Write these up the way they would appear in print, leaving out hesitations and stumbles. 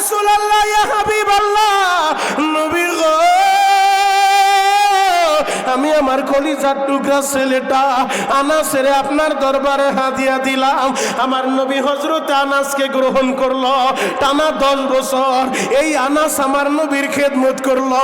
রাসূলুল্লাহ, ইয়া হাবিবাল্লাহ, নবী গো, আমি আমার কলিজার টুকরা ছেলেটা আনাসের আপনার দরবারে হাদিয়া দিলাম। আমার নবী হযরত আনাসকে গ্রহণ করলো। টানা 10 বছর এই আনাস আমার নবীর খেদমত করলো।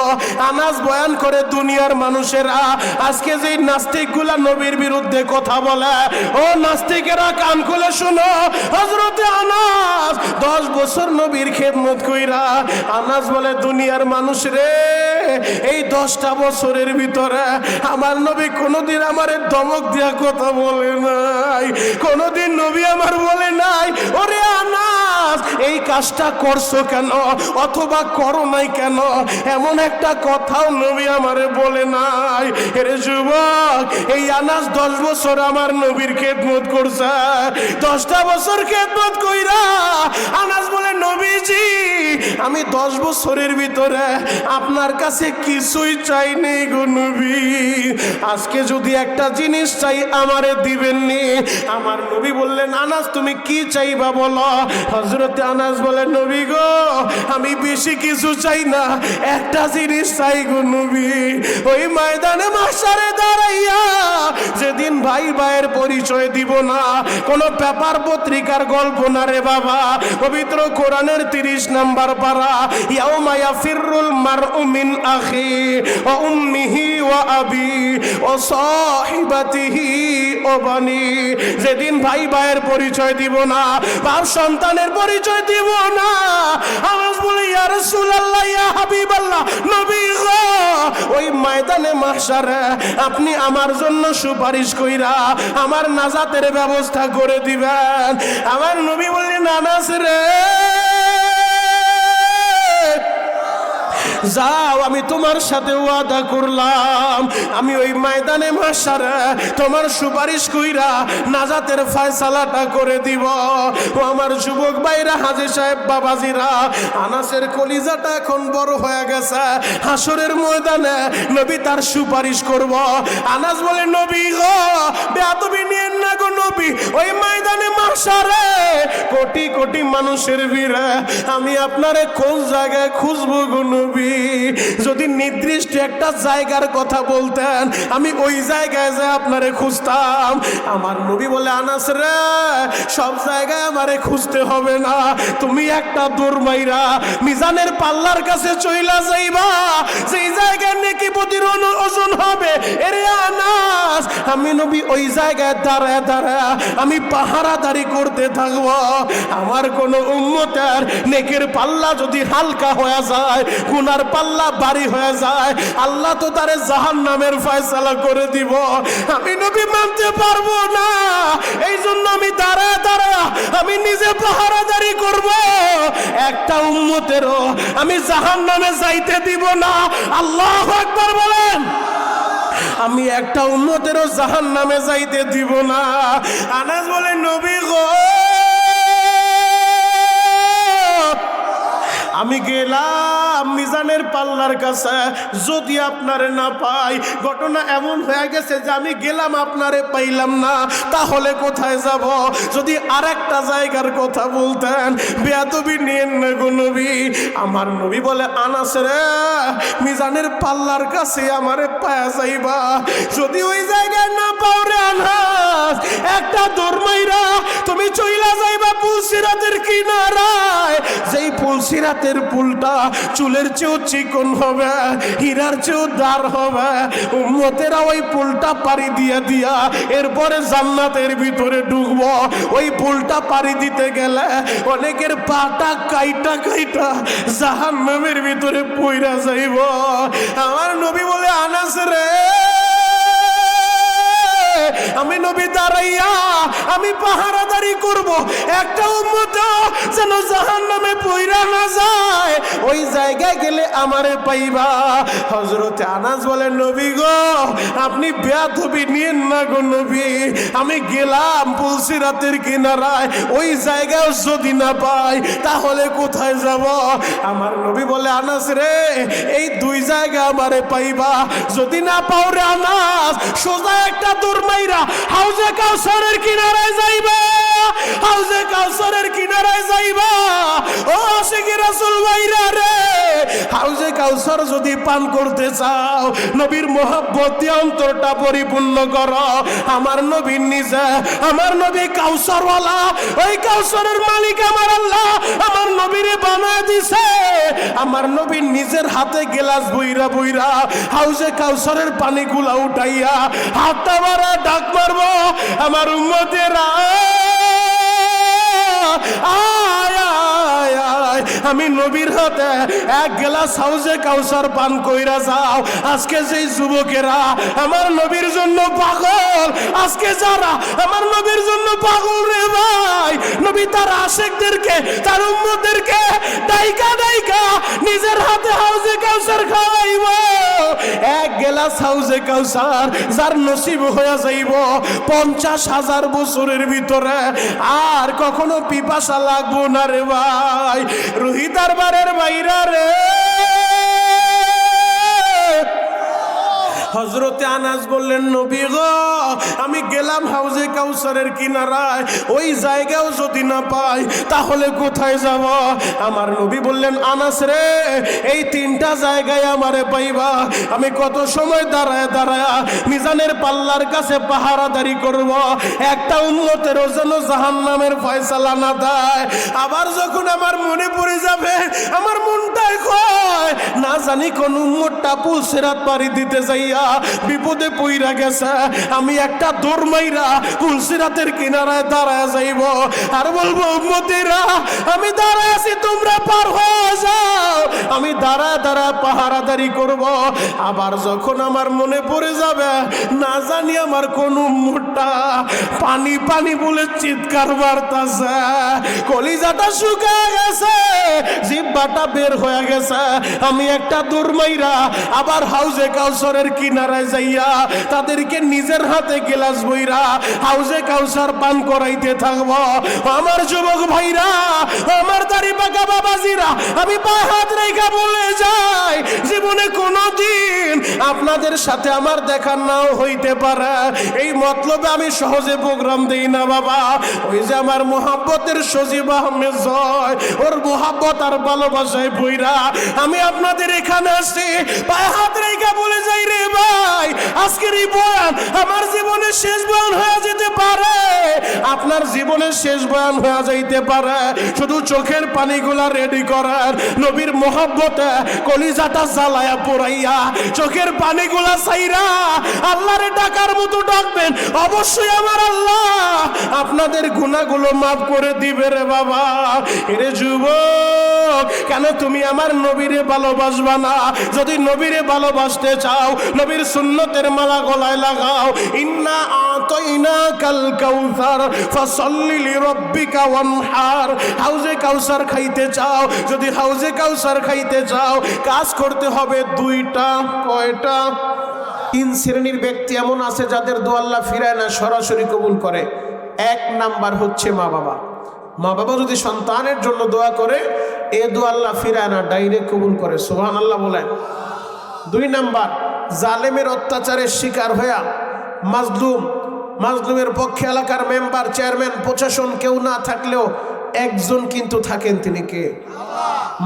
আনাস বয়ান করে দুনিয়ার মানুষেরা আজকে যে নাস্তিকগুলা নবীর বিরুদ্ধে কথা বলে, ও নাস্তিকেরা কান খুলে শোনো, হযরত আনাস 10 বছর নবীর খেদমত কইরা আনাস বলে, দুনিয়ার মানুষ রে, এই 10টা বছরের ভিতরে আমার নবী কোনোদিন আমারে ধমক দিয়া কথা বলে নাই, কোনোদিন নবী আমার বলে নাই ওরে আনাস এই কাজটা করছো কেন অথবা করো নাই কেন, এমন একটা কথাও নবী আমারে বলে নাই। এরে যুবক, এই আনাস 10 বছর আমার নবীর খেদমত করছে। 10টা বছর খেদমত কইরা আনাস বলে, নবীজি আমি 10 বছরের ভিতরে আপনার কাছে কিছুই চাই নেই গো নবী, আজকে যদি একটা জিনিস চাই আমারে দিবেননি। আমার নবী বললেন, আনাস তুমি কি চাইবা বলো। হযরত আনাস বলে, নবী গো আমি বেশি কিছু চাই না, একটা জিনিস চাই গো নবী, ওই ময়দানে মাহশারে দাঁড়াইয়া যেদিন ভাই ভাইয়ের পরিচয় দিব না, কোনো পেপার পত্রিকার গল্প না রে বাবা, পবিত্র কোরআনের 30 নম্বর পারা, ইয়াউমা ইয়াফিরুল মারউ মিন আখি ওয়া উম্মিহি ওয়া আবি ওয়া সাহিবাতিহি ওয়া বানি, যেদিন ভাই ভাইয়ের পরিচয় দিব না, বাপ সন্তানের পরিচয় দিব না। আনাস বলে, ইয়া রাসূলুল্লাহ, ইয়া হাবিবাল্লাহ, নবী গো ওই ময়দানে মাহশারে আপনি আমার জন্য সুপারিশ কইরা আমার নাজাতের ব্যবস্থা করে দিবেন। আমার নবী বললেন, আনাস রে যাও, আমি তোমার সাথে ওয়াদা করলাম, আমি ওই ময়দানে মাহশারে তোমার সুপারিশ কইরা নাজাতের ফয়সালাটা করে দিব। ও আমার যুবক ভাইরা, হাজী সাহেব, বাবাজিরা, আনাসের কলিজাটা এখন বড় হয়ে গেছে। হাসরের ময়দানে নবী তার সুপারিশ করব। আনাস বলে, নবী গো বেয়াদবি নিয়েন না গো নবী, ওই ময়দানে মাহশারে কোটি কোটি মানুষের ভিড়ে আমি আপনারে কোন জায়গায় খুঁজবো গো নবী, যদি নির্দিষ্ট একটা জায়গার কথা বলতেন আমি ওই জায়গায় যে আপনারে খুঁজতাম। আমার নবী বলে, আনাস রে সব জায়গায় আমারে খুঁজতে হবে না, তুমি একটা দৌড় মাইরা মিজানের পাল্লার কাছে চইলা যাইবা, যেই জায়গায় নেকি প্রতির ওজন হবে। এরে আনাস, আমি নবী ওই জায়গায় দাঁড়ায় দাঁড়ায় আমি পাহারাদারি করতে থাকবো। আমার কোন উম্মতের নেকের পাল্লা যদি হালকা হয়ে যায়, গুনার পাল্লা ভারী হয়ে যায়, আল্লাহ তো তারে জাহান্নামের ফয়সালা করে দিব। আমি নবী মানতে পারবো না, এই জন্য আমি দাঁড়ায় দাঁড়ায় আমি নিজে পাহারাদারি করব, একটা উম্মতেরও আমি জাহান্নামে যাইতে দিব না। আল্লাহু আকবার বলেন। আমি একটা উম্মতেরও জাহান্নামে যাইতে দিব না। আনাস বলে, নবী গো আমি গেলাম মিজানের পাল্লার কাছে, যদি আপনারে না পাই, ঘটনা এমন হয়ে গেছে যে আমি গেলাম আপনারে পাইলাম না, তাহলে কোথায় যাব? যদি আরেকটা জায়গার কথা বলতেন, বেয়াদবি নিয়েন না গো নবী। আমার নবী বলে, আনাস রে মিজানের পাল্লার কাছে আমারে পায়া যাইবা, যদি ওই জায়গায় না পাও রে আনাস, একটা দরমাইরা তুমি চইলা যাইবা পুলসিরাতের কিনারায়, যেই পুলসিরাতের পুলটা চুলের চেয়েও চিকন হবে, হীরার চেয়েও দার হবে, উম্মতেরা ওই পুলটা পাড়ি দিয়া দিয়া এরপরে জান্নাতের ভিতরে ঢুকবো। ওই পুলটা পাড়ি দিতে গেলে অনেকের পাটা কাইটা কাইটা জাহান্নামের ভিতরে পইরা যাইব। আমার নবী বলে, আনাস রে আমি নবী দাঁড়াইয়া আমি পাহারাদারি করব, একটা উম্মত যেন জাহান্নামে পইরা না যায়, ওই জায়গায় গেলে আমারে পাইবা। হযরত আনাস বলে, নবী গো আপনি বেয়াদবি নিয়েন না গো নবী, আমি গেলাম পুলসিরাতের কিনারায়, ওই জায়গায় যদি না পাই তাহলে কোথায় যাব? আমার নবী বলে, আনাস রে এই দুই জায়গা আমারে পাইবা, যদি না পাও রে আনাস সোজা একটা দৌড় মাইরা হাউজে কাউসারের কিনারায় যাইবা, হাউজে কাউসারের কিনারায় যাইবা। ও আশিকি রাসূল হাউজে কাউসার যদি পান করতে চাও, নবীর মোহাব্বত দিয়ে অন্তরটা পরিপূর্ণ করো। আমার নবী নিজে, আমার নবী কাউসারওয়ালা, ওই কাউসারের মালিক আমার আল্লাহ আমার নবীরে বানায় দিছে। আমার নবী নিজের হাতে গেলাস বইরা বইরা হাউজে কাউসারের পানিগুলা উঠাইয়া হাতটা মারা ডাক মারবো, আমার উম্মতেরা আয় আয় আয়, আমি নবীর হাতে এক গ্লাস হাউজে কাউসার পান কইরা যাও। আজকে যেই যুবকেরা আমার নবীর জন্য পাগল, আজকে যারা আমার নবীর জন্য পাগল রে ভাই, নবী তার আশিকদেরকে তার উম্মতদেরকে ডাইকা ডাইকা নিজের হাতে হাউজে কাউসার খাওয়াইব। এক গ্লাস হাউজে কাউসার যার নসিব হয়ে যাইব 50,000 বছরের ভিতরে আর কখনো পিপাসা লাগবো না রে ভাই। রুহি দরবারের বাইরা রে, হযরতে আনাস বললেন, নবী গো আমি গেলাম হাউজে কাউসারের কিনারায়, ওই জায়গাও যদি না পাই তাহলে কোথায় যাব? আমার নবী বললেন, আনাস রে এই 3টা জায়গায় আমারে পাইবা। আমি কত সময় দাঁড়ায় দাঁড়ায় মিজানের পাল্লার কাছে পাহারাদারি করব, একটা উম্মতেরও যেন জাহান্নামের ফয়সালা না দেয়। আবার যখন আমার মনে পড়ে যাবে, আমার মনটাই কয় না জানি কোন উম্মতটা পুলসিরাত পাড়ি দিতে যাইয়া বিপদে পইরা গেছে, আমি একটা দৌড় মাইরা পুলসিরাতের কিনারায় দাঁড়ায় যাইব আর বলবো, উম্মতেরা আমি দাঁড়ায় আছি, তোমরা পার হয়ে যাও। আমি দাঁড়ায় দাঁড়ায় পাহারাদারি করব। আবার যখন আমার মনে পড়ে যাবে, না জানি আমার কোন উম্মতটা পানি পানি বলে চিৎকার মারতাছে, কলিজাটা শুকায় গেছে, জিহ্বাটা বের হয়ে গেছে, আমি একটা দৌড় মাইরা আবার হাউজে কাউসারের কিনারায় যাইয়া তাদেরকে নিজের হাতে গ্লাস বইরা হাউজে কাউসার পান করাইতে থাকবো। আমার যুবক ভাইরা, আমার দাড়ি পাকা বাবাজিরা, আমি পায়ে হাত রেখা বলে যাই, জীবনে কোনোদিন আপনাদের সাথে আমার দেখা নাও হইতে পারে, এই মতলবে আমি সহজে প্রোগ্রাম দেই না বাবা। ওই যে আমার মোহাব্বতের সজীব আহমেদ জয়, ওর মোহাব্বত আর ভালোবাসায় বইরা আমি আপনাদের এখানে আসছি, পায়ে হাত রেখা বলে যাই রে ভাই, আজকের এই বয়ান আমার জীবনের শেষ বয়ান হয়ে যেতে পারে, আপনার জীবনের শেষ বয়ান হয়ে যাইতে পারে। শুধু চোখের পানিগুলা রেডি করার, নবীর মোহাব্বতে কলিজাটা জ্বালায়া পোড়াইয়া চোখের পানিগুলা চাইরা আল্লাহরে ডাকার মতো ডাকবেন, অবশ্যই আমার আল্লাহ আপনাদের গুনাহগুলো মাফ করে দিবে রে বাবা। এরে যুবক, কেন তুমি আমার নবীরে ভালোবাসবা না? যদি নবীরে ভালোবাসতে চাও, নবীর সুন্নতের মালা গলায় লাগাও। ইন্না আতাইনাকাল কাউসার ফাসাল্লি লিরাব্বিকা ওয়ানহার। হাউজে কাউসার খাইতে চাও, যদি হাউজে কাউসার খাইতে চাও, কাজ করতে হবে 2টা। কয়টা? 3 শ্রেণীর ব্যক্তি এমন আছে যাদের দোয়া আল্লাহ ফিরায় না, সরাসরি কবুল করে। 1 নাম্বার হচ্ছে মা বাবা। মা বাবা যদি সন্তানের জন্য দোয়া করে, এ দোয়া আল্লাহ ফিরায় না, ডাইরেক্ট কবুল করে। সুবহানাল্লাহ বলেন। 2 নাম্বার, জালেমের অত্যাচারের শিকার হইয়া মাজলুমের পক্ষে এলাকার মেম্বার, চেয়ারম্যান, প্রশাসন কেউ না থাকলেও একজন কিন্তু থাকেন, তিনি কে?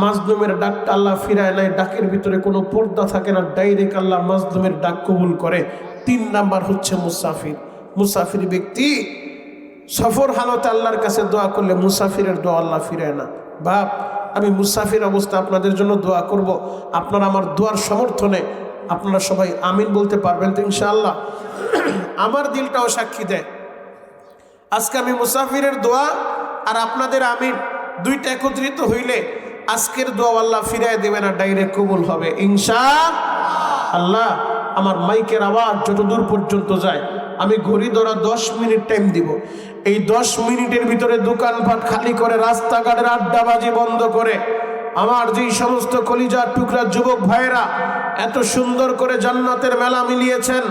মাজলুমের ডাকটা আল্লাহ ফিরায় নাই, ডাকের ভিতরে কোনো পর্দা থাকে না, ডাইরেক্ট আল্লাহ মাজলুমের ডাক কবুল করে। 3 নাম্বার হচ্ছে মুসাফির। মুসাফির ব্যক্তি সফর হালতে আল্লাহর কাছে দোয়া করলে মুসাফিরের দোয়া আল্লাহ ফিরায় না। বাপ, আমি মুসাফির অবস্থা আপনাদের জন্য দোয়া করব, আপনারা আমার দোয়ার সমর্থনে আপনারা সবাই আমিন বলতে পারবেন তো ইনশাআল্লাহ? আমার দিলটাও সাক্ষী দেয়। আজকে আমি মুসাফিরের দোয়া আর আপনাদের আমিন 2টা একত্রিত হইলে আজকের দোয়া আল্লাহ ফিরায় দেবে না, ডাইরেক্ট কবুল হবে ইনশাআল্লাহ। আমার মাইকের আওয়াজ যতদূর পর্যন্ত যায়, আমি ঘড়ি ধরা 10 মিনিট টাইম দিব। এই 10 মিনিটের ভিতরে দোকানপাট খালি করে, রাস্তাঘাটের আড্ডাবাজি বন্ধ করে, আমার যেই সমস্ত কলিজার টুকরা যুবক ভাইয়েরা এত সুন্দর করে জান্নাতের মেলা মিলিয়েছেন,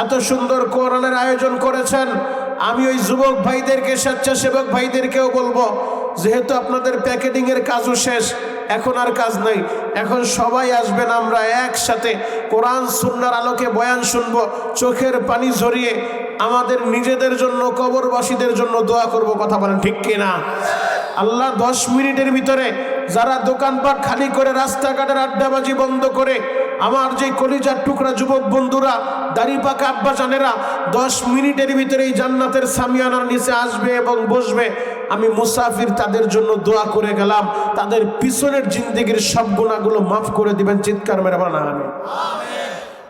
এত সুন্দর কোরআনের আয়োজন করেছেন, আমি ওই যুবক ভাইদেরকে, স্বেচ্ছাসেবক ভাইদেরকেও বলবো, যেহেতু আপনাদের প্যাকেটিংয়ের কাজও শেষ, এখন আর কাজ নাই, এখন সবাই আসবেন, আমরা একসাথে কোরআন সুন্নাহর আলোকে বয়ান শুনবো, চোখের পানি ঝরিয়ে আমাদের নিজেদের জন্য, কবরবাসীদের জন্য দোয়া করব। কথা বলেন ঠিক কিনা? আল্লাহ 10 মিনিটের ভিতরে যারা দোকানপাট খালি করে রাস্তাঘাটের আড্ডাবাজি বন্ধ করে, আমার যে কলিজার টুকরা যুবক বন্ধুরা, দাড়ি পাকা আব্বা জানেরা 10 মিনিটের ভিতরে এই জান্নাতের সামিয়ানার নিচে আসবে এবং বসবে। আমি মুসাফির তাদের জন্য দোয়া করে গেলাম, তাদের পিছনের জিন্দেগির সব গুনাহগুলো মাফ করে দিবেন। চিৎকার মেরে বলেন আমিন।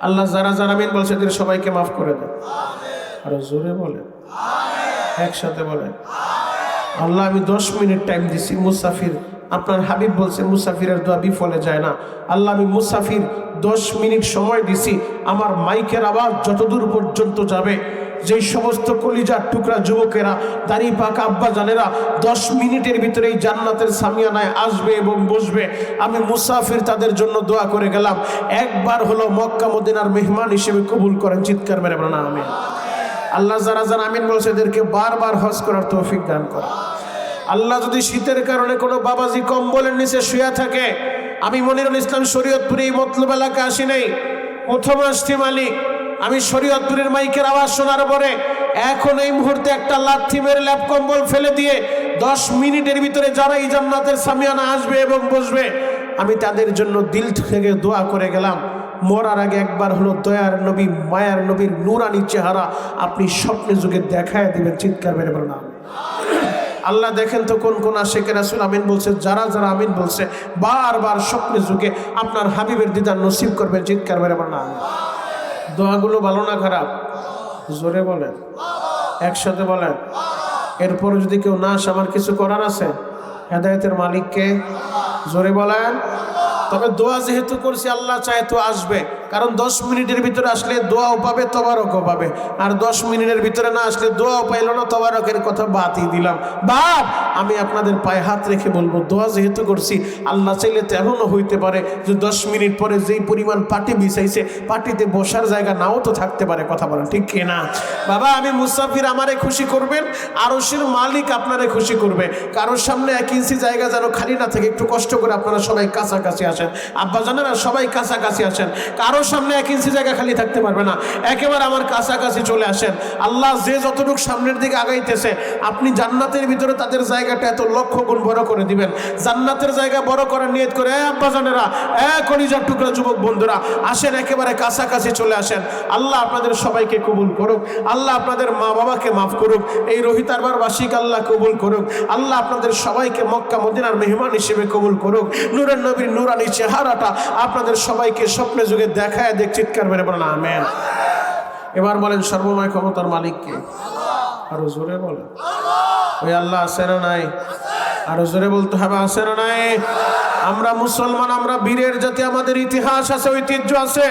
আল্লাহ যারা যারা আমিন বলছে এদের সবাইকে মাফ করে দেন। আরো জোরে বলেন একসাথে বলেন আল্লাহ আমি 10 মিনিট টাইম দিছি। মুসাফির, আপনার হাবিব বলছে মুসাফিরের দোয়া বিফলে যায় না। আল্লাহ আমি মুসাফির 10 মিনিট সময় দিছি, আমার মাইকের আওয়াজ যতদূর পর্যন্ত যাবে, যেই সমস্ত কলিজার টুকরা যুবকেরা, দাড়ি পাকা আব্বা জানেরা 10 মিনিটের ভিতরে এই জান্নাতের সামিয়ানায় আসবে এবং বসবে, আমি মুসাফির তাদের জন্য দোয়া করে গেলাম। একবার হলো মক্কা মদিনার মেহমান হিসেবে কবুল করেন। চিৎকার মেরে বলেন আমিন। আল্লাহ যারা যারা আমিন বলছে এদেরকে বারবার হজ করার তৌফিক দান করে। আল্লাহ যদি শীতের কারণে কোনো বাবাজি কম্বলের নিচে শুয়ে থাকে, আমি মনিরুল ইসলাম শরীয়তপুরে এই মতলব এলাকা আসি নাই, প্রথম আসছি মালিক। আমি শরীয়তপুরের মাইকের আওয়াজ শোনার পরে এখন এই মুহূর্তে একটা লাথি মেরে ল্যাপ কম্বল ফেলে দিয়ে 10 মিনিটের ভিতরে যারা এই জান্নাতের সামিয়ানা আসবে এবং বসবে, আমি তাদের জন্য দিল থেকে দোয়া করে গেলাম। মরার আগে একবার হলো দয়ার নবী মায়ার নবীর নূরানি চেহারা আপনি স্বপ্নে যুগে দেখায় দিবেন। চিৎকার মেরে বলেন আমিন। আল্লাহ দেখেন তো কোন কোন আশিকের রাসূল আমিন বলছে, যারা যারা আমিন বলছে বারবার স্বপ্নে যুগে আপনার হাবিবের দিদার নসিব করবেন। চিৎকার মেরে বলেন আমিন। দোয়াগুলো ভালো না খারাপ? জোরে বলেন একসাথে বলেন। এরপরে যদি কেউ না আসে, আমার কিছু করার আছে? হেদায়েতের মালিককে জোরে বলেন। তবে দোয়া যেহেতু করছি আল্লাহ চায় তো আসবে, কারণ 10 মিনিটের ভিতরে আসলে দোয়াও পাবে, তবারকও পাবে। আর 10 মিনিটের ভিতরে না আসলে দোয়াও পাইল না, তবারকের কথা বাদই দিলাম। বাপ আমি আপনাদের পায়ে হাত রেখে বলবো, দোয়া যেহেতু করছি আল্লাহ চাইলে তো এমনও হইতে পারে যে 10 মিনিট পরে যেই পরিমাণ পাটি বিছাইছে, পাটিতে বসার জায়গা নাও তো থাকতে পারে। কথা বলেন ঠিক কিনা? বাবা আমি মুসাফির, আমারে খুশি করবেন, আরশের মালিক আপনারে খুশি করবে। কারোর সামনে 1 ইঞ্চি জায়গা যেন খালি না থাকে। একটু কষ্ট করে আপনারা সবাই কাছাকাছি আসেন, আব্বা জানেরা সবাই কাছাকাছি আসেন। কারোর সামনে 1 ইঞ্চি জায়গা খালি থাকতে পারবে না, একেবারে আমার কাছাকাছি চলে আসেন। আল্লাহ যে যতটুকু সামনের দিকে আগাইতেছে, আপনি জান্নাতের ভিতরে তাদের জায়গাটা এত লক্ষ গুণ বড় করে দিবেন। জান্নাতের জায়গা বড় করার নিয়ত করে আব্বা জানেরা, কলিজার টুকরা যুবক বন্ধুরা আসেন, একেবারে কাছাকাছি চলে আসেন। আল্লাহ আপনাদের সবাইকে কবুল করুক, আল্লাহ আপনাদের মা বাবাকে মাফ করুক, এই রোহিতারবারবাসীকে আল্লাহ কবুল করুক, আল্লাহ আপনাদের সবাইকে মক্কা মদিনার মেহমান হিসেবে কবুল করুক। নূরের নবীর নূরানি চেহারাটা আপনাদের সবাইকে স্বপ্নে যুগে দেখায় দেখ। চিৎকার মেরে বলেন আমেন। এবার বলেন সর্বময় ক্ষমতার মালিককে। আরো জোরে বলেন ওই আল্লাহ আছে না নাই? আরো জোরে বলতে হবে আছে না নাই? আমরা মুসলমান, আমরা বীরের জাতি, আমাদের ইতিহাস আছে, ঐতিহ্য আছে।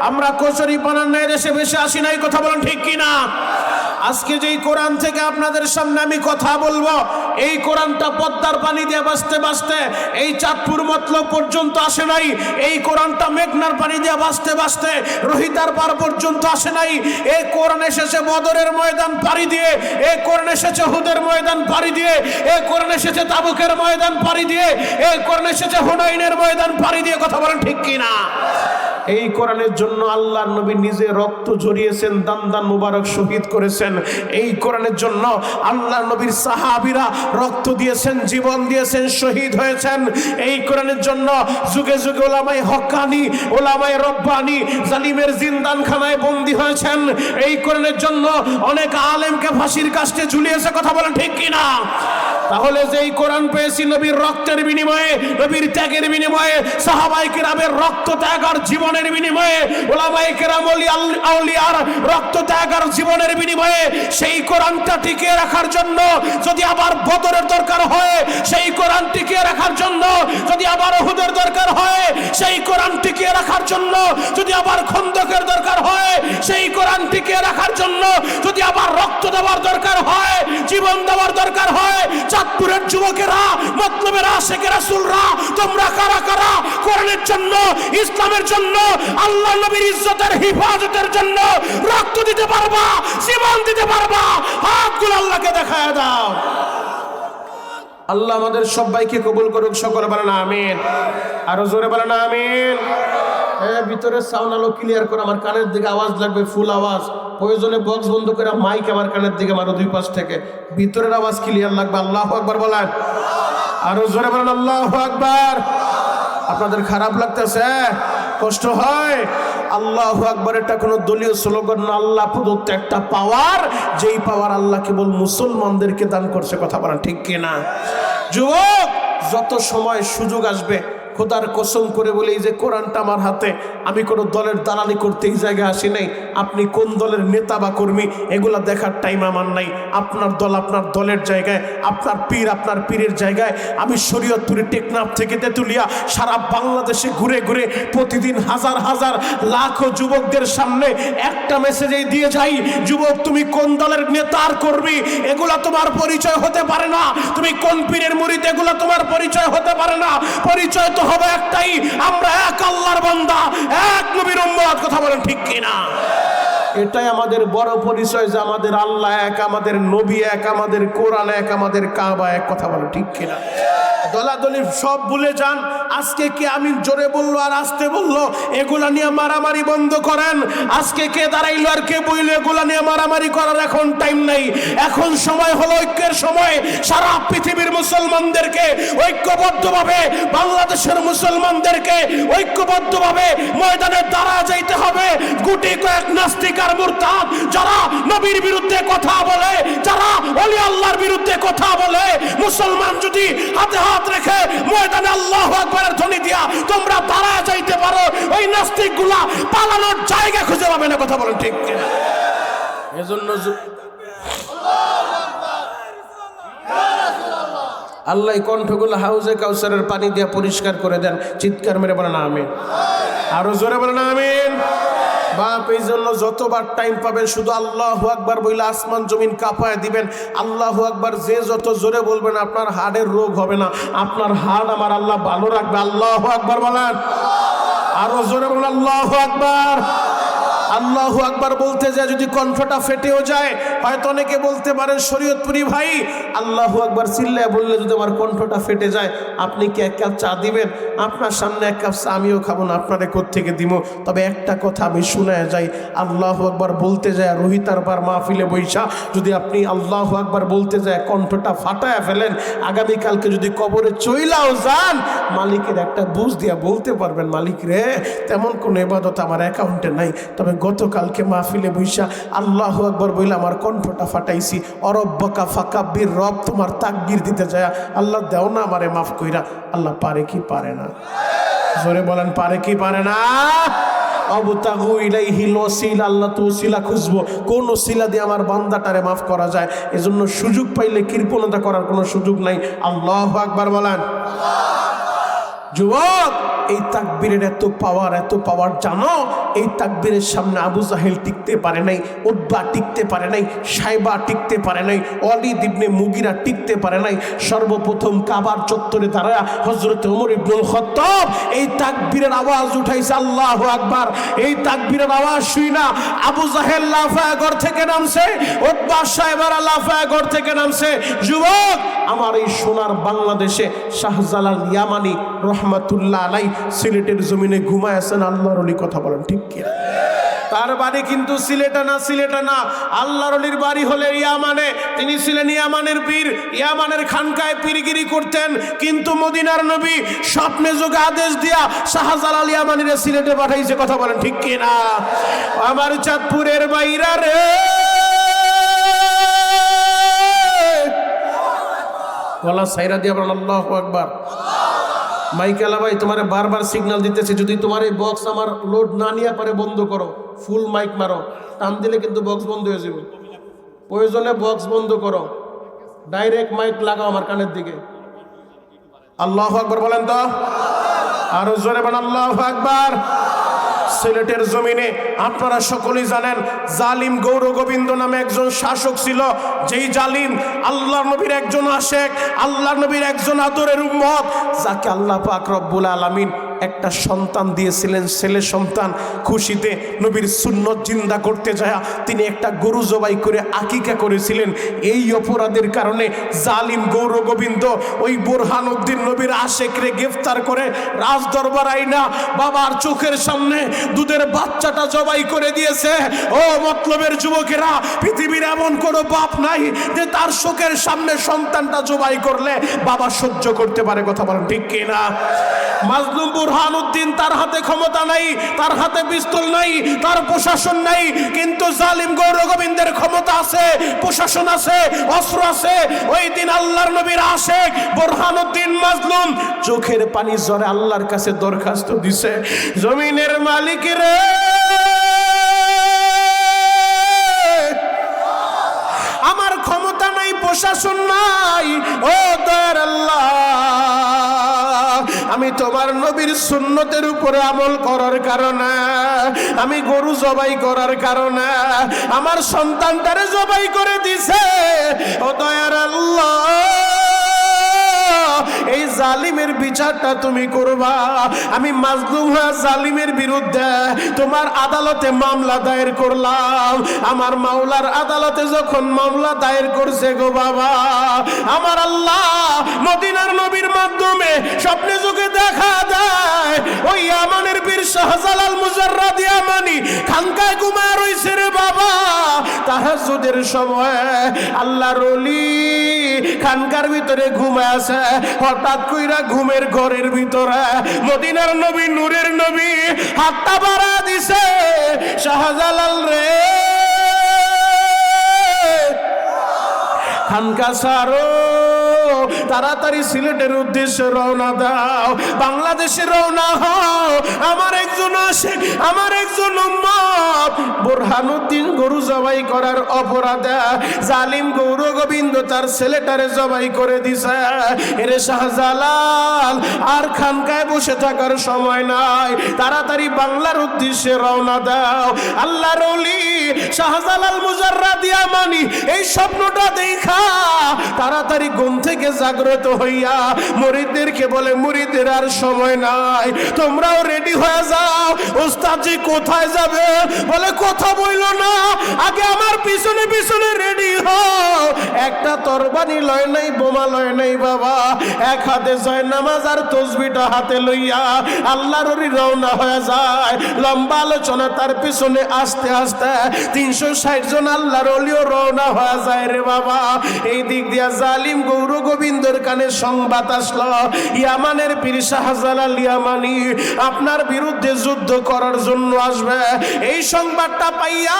আমরা কচুরি পানার ন্যায় দেশে বেশি আসি নাই। কথা বলেন ঠিক কিনা? আজকে যেই কোরআন থেকে আপনাদের সামনে আমি কথা বলবো, এই কোরআনটা পদ্মার পানি দিয়ে বাঁচতে বাঁচতে এই চাঁদপুর মতলব পর্যন্ত আসে নাই। এই কোরআনটা মেঘনার পানি দিয়ে বাঁচতে বাঁচতে রোহিতার পার পর্যন্ত আসে নাই। এই কোরআন এসেছে বদরের ময়দান পাড়ি দিয়ে, এই কোরআন এসেছে হুদের ময়দান পাড়ি দিয়ে, এই কোরআন এসেছে তাবুকের ময়দান পাড়ি দিয়ে, এই কোরআন এসেছে হুনাইনের ময়দান পাড়ি দিয়ে। কথা বলেন ঠিক কিনা? এই কোরআনের জন্য আল্লাহর নবী নিজে রক্ত ঝরিয়েছেন, দান দান মুবারক শহীদ করেছেন। এই কোরআনের জন্য আল্লাহর নবীর সাহাবীরা রক্ত দিয়েছেন, জীবন দিয়েছেন, শহীদ হয়েছেন। এই কোরআনের জন্য যুগে যুগে ওলামায়ে হক্কানি, ওলামায়ে রব্বানি জালিমের জিন্দানখানায় বন্দী হয়েছেন। এই কোরআনের জন্য অনেক আলেমকে ফাঁসির কাস্টে ঝুলিয়েছে। কথা বলেন ঠিক কিনা? তাহলে যে এই কোরআন পেয়েছি নবীর রক্তের বিনিময়ে, নবীর ত্যাগের বিনিময়ে, সাহাবায়ে কেরামের রক্ত ত্যাগ আর জীবনের বিনিময়ে, ওলামায়ে কেরাম আউলিয়ার রক্ত ত্যাগ আর জীবনের বিনিময়ে সেই কোরআনটা টিকিয়ে রাখার জন্য যদি আবার বদরের দরকার হয়, সেই কোরআন টিকিয়ে রাখার জন্য যদি আবার উহুদের দরকার হয়, সেই কোরআন টিকিয়ে রাখার জন্য যদি আবার খন্দকের দরকার হয়, সেই কোরআন টিকিয়ে রাখার জন্য যদি আবার রক্ত দেওয়ার দরকার হয়, জীবন দেওয়ার দরকার হয়, চাঁদপুরের যুবকেরা, মতলবের আশিকের রাসূলরা, তোমরা কারা কারা কোরআনের জন্য, ইসলামের জন্য, আল্লাহ নবীর ইজ্জতের হিফাজতের জন্য রক্ত দিতে পারবা, জীবন দিতে পারবা? হাতগুলো আল্লাহকে দেখায় দাও। আল্লাহ আমাদের সবাইকে কবুল করুক। সকলে বলেন আমিন। আরো জোরে বলেন আমিন। ভিতরে সাউন্ড আলো ক্লিয়ার করে, আমার কানের দিকে আওয়াজ লাগবে, ফুল আওয়াজ। প্রয়োজনে বক্স বন্ধ করে মাইক আমার কানের দিকে মারো, 2 পাশ থেকে ভিতরের আওয়াজ ক্লিয়ার লাগবে। আল্লাহু আকবার বলেন। আরো জোরে বলেন আল্লাহু আকবার। আপনাদের খারাপ লাগতেছে, কষ্ট হয়? আল্লাহু আকবার এটা কোনো দলীয় স্লোগান না, আল্লাহ প্রদত্ত একটা পাওয়ার, যেই পাওয়ার আল্লাহ কেবল মুসলমানদেরকে দান করছে। কথা বলেন ঠিক কিনা? যুবক, যত সময় সুযোগ আসবে, খোদার কসম করে বলে, এই যে কোরআনটা আমার হাতে, আমি কোনো দলের দালালি করতে এই জায়গায় আসি নাই। আপনি কোন দলের নেতা বা কর্মী এগুলা দেখার টাইম আমার নাই। আপনার দল আপনার দলের জায়গায়, আপনার পীর আপনার পীরের জায়গায়। আমি শরীয়তপুরে টেকনাফ থেকে তেতুলিয়া সারা বাংলাদেশে ঘুরে ঘুরে প্রতিদিন হাজার হাজার লাখো যুবকদের সামনে একটা মেসেজই দিয়ে যাই, যুবক তুমি কোন দলের নেতার কর্মী এগুলা তোমার পরিচয় হতে পারে না, তুমি কোন পীরের মুরিদ এগুলা তোমার পরিচয় হতে পারে না। পরিচয় তো হবে একটাই, আমরা এক আল্লাহর বান্দা, এক নবীর উম্মত। কথা বলেন ঠিক কিনা? এটাই আমাদের বড় পরিচয় যে আমাদের আল্লাহ এক, আমাদের নবী এক, আমাদের কোরআন এক, আমাদের কাবা এক। কথা বলেন ঠিক কিনা? দলাদলি সব ভুলে যান। আজকে কে আমি জোরে বললো আর আসতে বললো এগুলা নিয়ে মারামারি বন্ধ করেন। আজকে কে দাঁড়াইলো আর কে বইলো এগুলা নিয়ে মারামারি করার এখন টাইম নেই। এখন সময় হলো ঐক্যের সময়। সারা পৃথিবীর মুসলমানদেরকে ঐক্যবদ্ধভাবে, বাংলাদেশের মুসলমানদেরকে ঐক্যবদ্ধভাবে ময়দানে দাঁড়া যাইতে হবে। গুটি কয়েক নাস্তিক আর মুরতাদ যারা নবীর বিরুদ্ধে কথা বলে, যারা ওলি আল্লাহর বিরুদ্ধে কথা বলে, মুসলমান যদি হাতে হাত রেখে ময়দানে আল্লাহু আকবারের ধ্বনি দিয়া তোমরা দাঁড়া যাইতে পারো, ওই নাস্তিকগুলা পালানোর জায়গা খুঁজে পাবে না। কথা বলেন ঠিক কিনা? এজন্য আল্লাহ কণ্ঠগুলো হাউজে কাউসারের পানি দিয়ে পরিষ্কার করে দেন। চিৎকার মেরে বলেন আমিন। আরো জোরে বলেন আমিন। বাপ, এই জন্য যতবার টাইম পাবেন শুধু আল্লাহু আকবার বইলে আসমান জমিন কাঁপায় দিবেন। আল্লাহু আকবার যে যত জোরে বলবেন আপনার হাড়ের রোগ হবে না, আপনার হাড় আমার আল্লাহ ভালো রাখবে। আল্লাহু আকবার বলেন, আরো জোরে বলেন আল্লাহু আকবার। আল্লাহু আকবার বলতে যায় যদি কণ্ঠটা ফেটেও যায়, হয়তো অনেকে বলতে পারেন শরীয়তপুরি ভাই আল্লাহু আকবার চিল্লায় বললে যদি আমার কণ্ঠটা ফেটে যায় আপনি কি এক কাপ চা দিবেন? আপনার সামনে এক কাপ চা আমিও খাবো না, আপনারে কোত্থেকে দিব? তবে একটা কথা আমি শুনায় যাই, আল্লাহু আকবার বলতে যায় রোহিতার বার মাহফিলে বৈশা যদি আপনি আল্লাহু আকবার বলতে যায় কণ্ঠটা ফাটায় ফেলেন, আগামীকালকে যদি কবরে চইলাও যান মালিকের একটা বুঝ দিয়া বলতে পারবেন, মালিক রে তেমন কোনো ইবাদত আমার অ্যাকাউন্টে নাই, তবে গতকালকে মাহফিলে বৈশা আল্লাহু আকবার বইলে আমার কণ্ঠটা ফাটাইছি। অরব্বকা ফাকাব্বির, রব তোমার তাকবীর দিতে যায় আল্লাহ দেও না আমারে মাফ কইরা। আল্লাহ পারে কি পারে না? জোরে বলেন পারে কি পারে না? অবতাগু ইলাইহিল ওয়াসিলা, আল্লাহ তো ওসিলা খুঁজবো, কোন ওসিলা দিয়ে আমার বান্দাটারে মাফ করা যায়। এজন্য সুযোগ পাইলে কৃপণতা করার কোনো সুযোগ নাই। আল্লাহু আকবার বলেন। যুবক, এই তাকবীরের এত পাওয়ার জানো? এই তাকবীরের সামনে আবু জাহেল টিকতে পারে নাই, উতবা টিকতে পারে নাই, সাইবা টিকতে পারে নাই, ওয়ালিদ ইবনে মুগিরা টিকতে পারে নাই। সর্বপ্রথম কাবার চত্বরে দাঁড়ায়া হযরত ওমর ইবনুল খাত্তাব এই তাকবীরের আওয়াজ উঠাইছে আল্লাহু আকবার। এই তাকবীরের আওয়াজ শুইনা আবু জাহেল লাফায়া ঘর থেকে নামছে, উতবা সাইবারা লাফায়া ঘর থেকে নামছে। যুবক, আমার এই সোনার বাংলাদেশে শাহজালাল ইয়ামানি রহমাতুল্লাহ আলাই সিলেটের জমিনে ঘুমায় আছেন আল্লাহর ওলি। কথা বলেন ঠিক কি? তার বাড়ি কিন্তু সিলেটে না, আল্লাহর ওলির বাড়ি হলে ইয়ামানে। তিনি ছিলেন ইয়ামানের পীর, ইয়ামানের খানকায় পীরগিরি করতেন। কিন্তু মদিনার নবী স্বপ্নে যোগে আদেশ দিয়া শাহজালাল ইয়ামানিরে সিলেটে পাঠাইছে। কথা বলেন ঠিক কি না? আমার চাঁদপুরের বাইরা রে, গলা সাইরা দিয়া বলেন আল্লাহু আকবার। মাইকেলা ভাই তোমারে বারবার সিগন্যাল দিতেছে, যদি তোমার এই বক্স আমার লোড না নিয়ে পারে বন্ধ করো, ফুল মাইক মারো, টান দিলে কিন্তু বক্স বন্ধ হয়ে যাবে। প্রয়োজনে বক্স বন্ধ করো, ডাইরেক্ট মাইক লাগাও আমার কানের দিকে। আল্লাহু আকবার বলেন তো, আরো জোরে বলেন আল্লাহু আকবার। সিলেটের জমিনে আপনারা সকলেই জানেন জালিম গৌর গোবিন্দ নামে একজন শাসক ছিল, যেই জালিম আল্লাহর নবীর একজন আশেক, আল্লাহর নবীর একজন আদরের উম্মত, যাকে আল্লাহ পাক রব্বুল আলামিন একটা সন্তান দিয়েছিলেন, ছেলে সন্তান। খুশিতে নবীর সুন্নত জিন্দা করতে যায় তিনি একটা গরু জবাই করে আকিকা করেছিলেন। এই অপরাধের কারণে জালিম গৌর গোবিন্দ ওই বুরহানুদ্দিন নবীর আশেকরে গ্রেফতার করে রাজ দরবার আইনা বাবার চোখের সামনে দুধের বাচ্চাটা জবাই করে দিয়েছে। ও মতলবের যুবকেরা, পৃথিবীর এমন কোনো বাপ নাই যে তার চোখের সামনে সন্তানটা জবাই করলে বাবা সহ্য করতে পারে। কথা বলেন ঠিক কিনা? মাজলুম বুরহানুদ্দিন, তার হাতে ক্ষমতা নাই, তার হাতে পিস্তল নাই, তার প্রশাসন নাই, কিন্তু জালিম গৌর গোবিন্দের ক্ষমতা আছে, প্রশাসন আছে, অস্ত্র আছে। ওই দিন আল্লাহর নবীর আশেক বুরহানুদ্দিন মাজলুম চোখের পানি ঝরে আল্লাহর কাছে দরখাস্ত দিছে, জমিনের মালিক রে, আমার ক্ষমতা নাই, প্রশাসন নাই, ও দয়ার আল্লাহ, আমি তোমার নবীর সুন্নতের উপরে আমল করার কারণে, আমি গরু জবাই করার কারণে আমার সন্তানটারে জবাই করে দিছে। ও দয়ার আল্লাহ, এই জালিমের বিচারটা তুমি করবা। আমি মাজলুম হয়ে জালিমের বিরুদ্ধে তোমার আদালতে মামলা দায়ের করলাম। আমার মাওলার আদালতে যখন মামলা দায়ের করছে গো বাবা, আমার আল্লাহ মদিনার নবীর মাধ্যমে স্বপ্নে যুগে দেখা দেয় ওই ইয়ামানের বীর শাহজালাল মুজাররাদ ইয়ামানি খানকায় ঘুমায় রইছে রে বাবা। তাহাজ্জুদের সময় আল্লাহর ওলি খানকার ভিতরে ঘুমায় আছে। হঠাৎ কইরা ঘুমের ঘরের ভিতরে মদিনার নবী, নূরের নবী হাতটা বাড়া দিছে, শাহজালাল রে, খানকা সারো, তাড়াতাড়ি সিলেটের উদ্দেশ্যে রওনা দাও, বাংলাদেশে রওনা হও। আমার একজন আশেক, আমার একজন উম্মত বুরহানুদ্দিন গরু জবাই করার অপরাধে জালিম গৌর গোবিন্দ তার ছেলেটারে জবাই করে দিছে। এরে শাহজালাল, আর খানকায় বসে থাকার সময় নাই, তাড়াতাড়ি বাংলার উদ্দেশ্যে রওনা দাও। আল্লাহর ওলি শাহজালাল মুজাররাদ ইয়ামানি এই স্বপ্নটা দেখা তাড়াতাড়ি ঘুম থেকে জাগ্রত হইয়া মুরিদদেরকে বলে, মুরিদের আর সময় নাই, তোমরাও রেডি হয়ে যাও। ওস্তাদজি কোথায় যাবে? বলে কথা বইলো না, আগে আমার পিছনে পিছনে রেডি হও। একটা তরবারি লয় নাই, বোমা লয় নাই বাবা, এক হাতে জয় নামাজ আর তসবিটা হাতে লইয়া আল্লাহর ওলি রওনা হয়ে যায়। লম্বা আলোচনা, তার পিছনে আস্তে আস্তে 360 জন আল্লাহর ওলিও রওনা হয়ে যায় রে বাবা। এই দিক দিয়া জালিম গৌর গোবিন্দর কানে সংবাদ আসলো, ইয়ামানের পীর শাহজালাল ইয়ামানি আপনার বিরুদ্ধে যুদ্ধ করার জন্য আসবে। এই সংবাদটা পাইয়া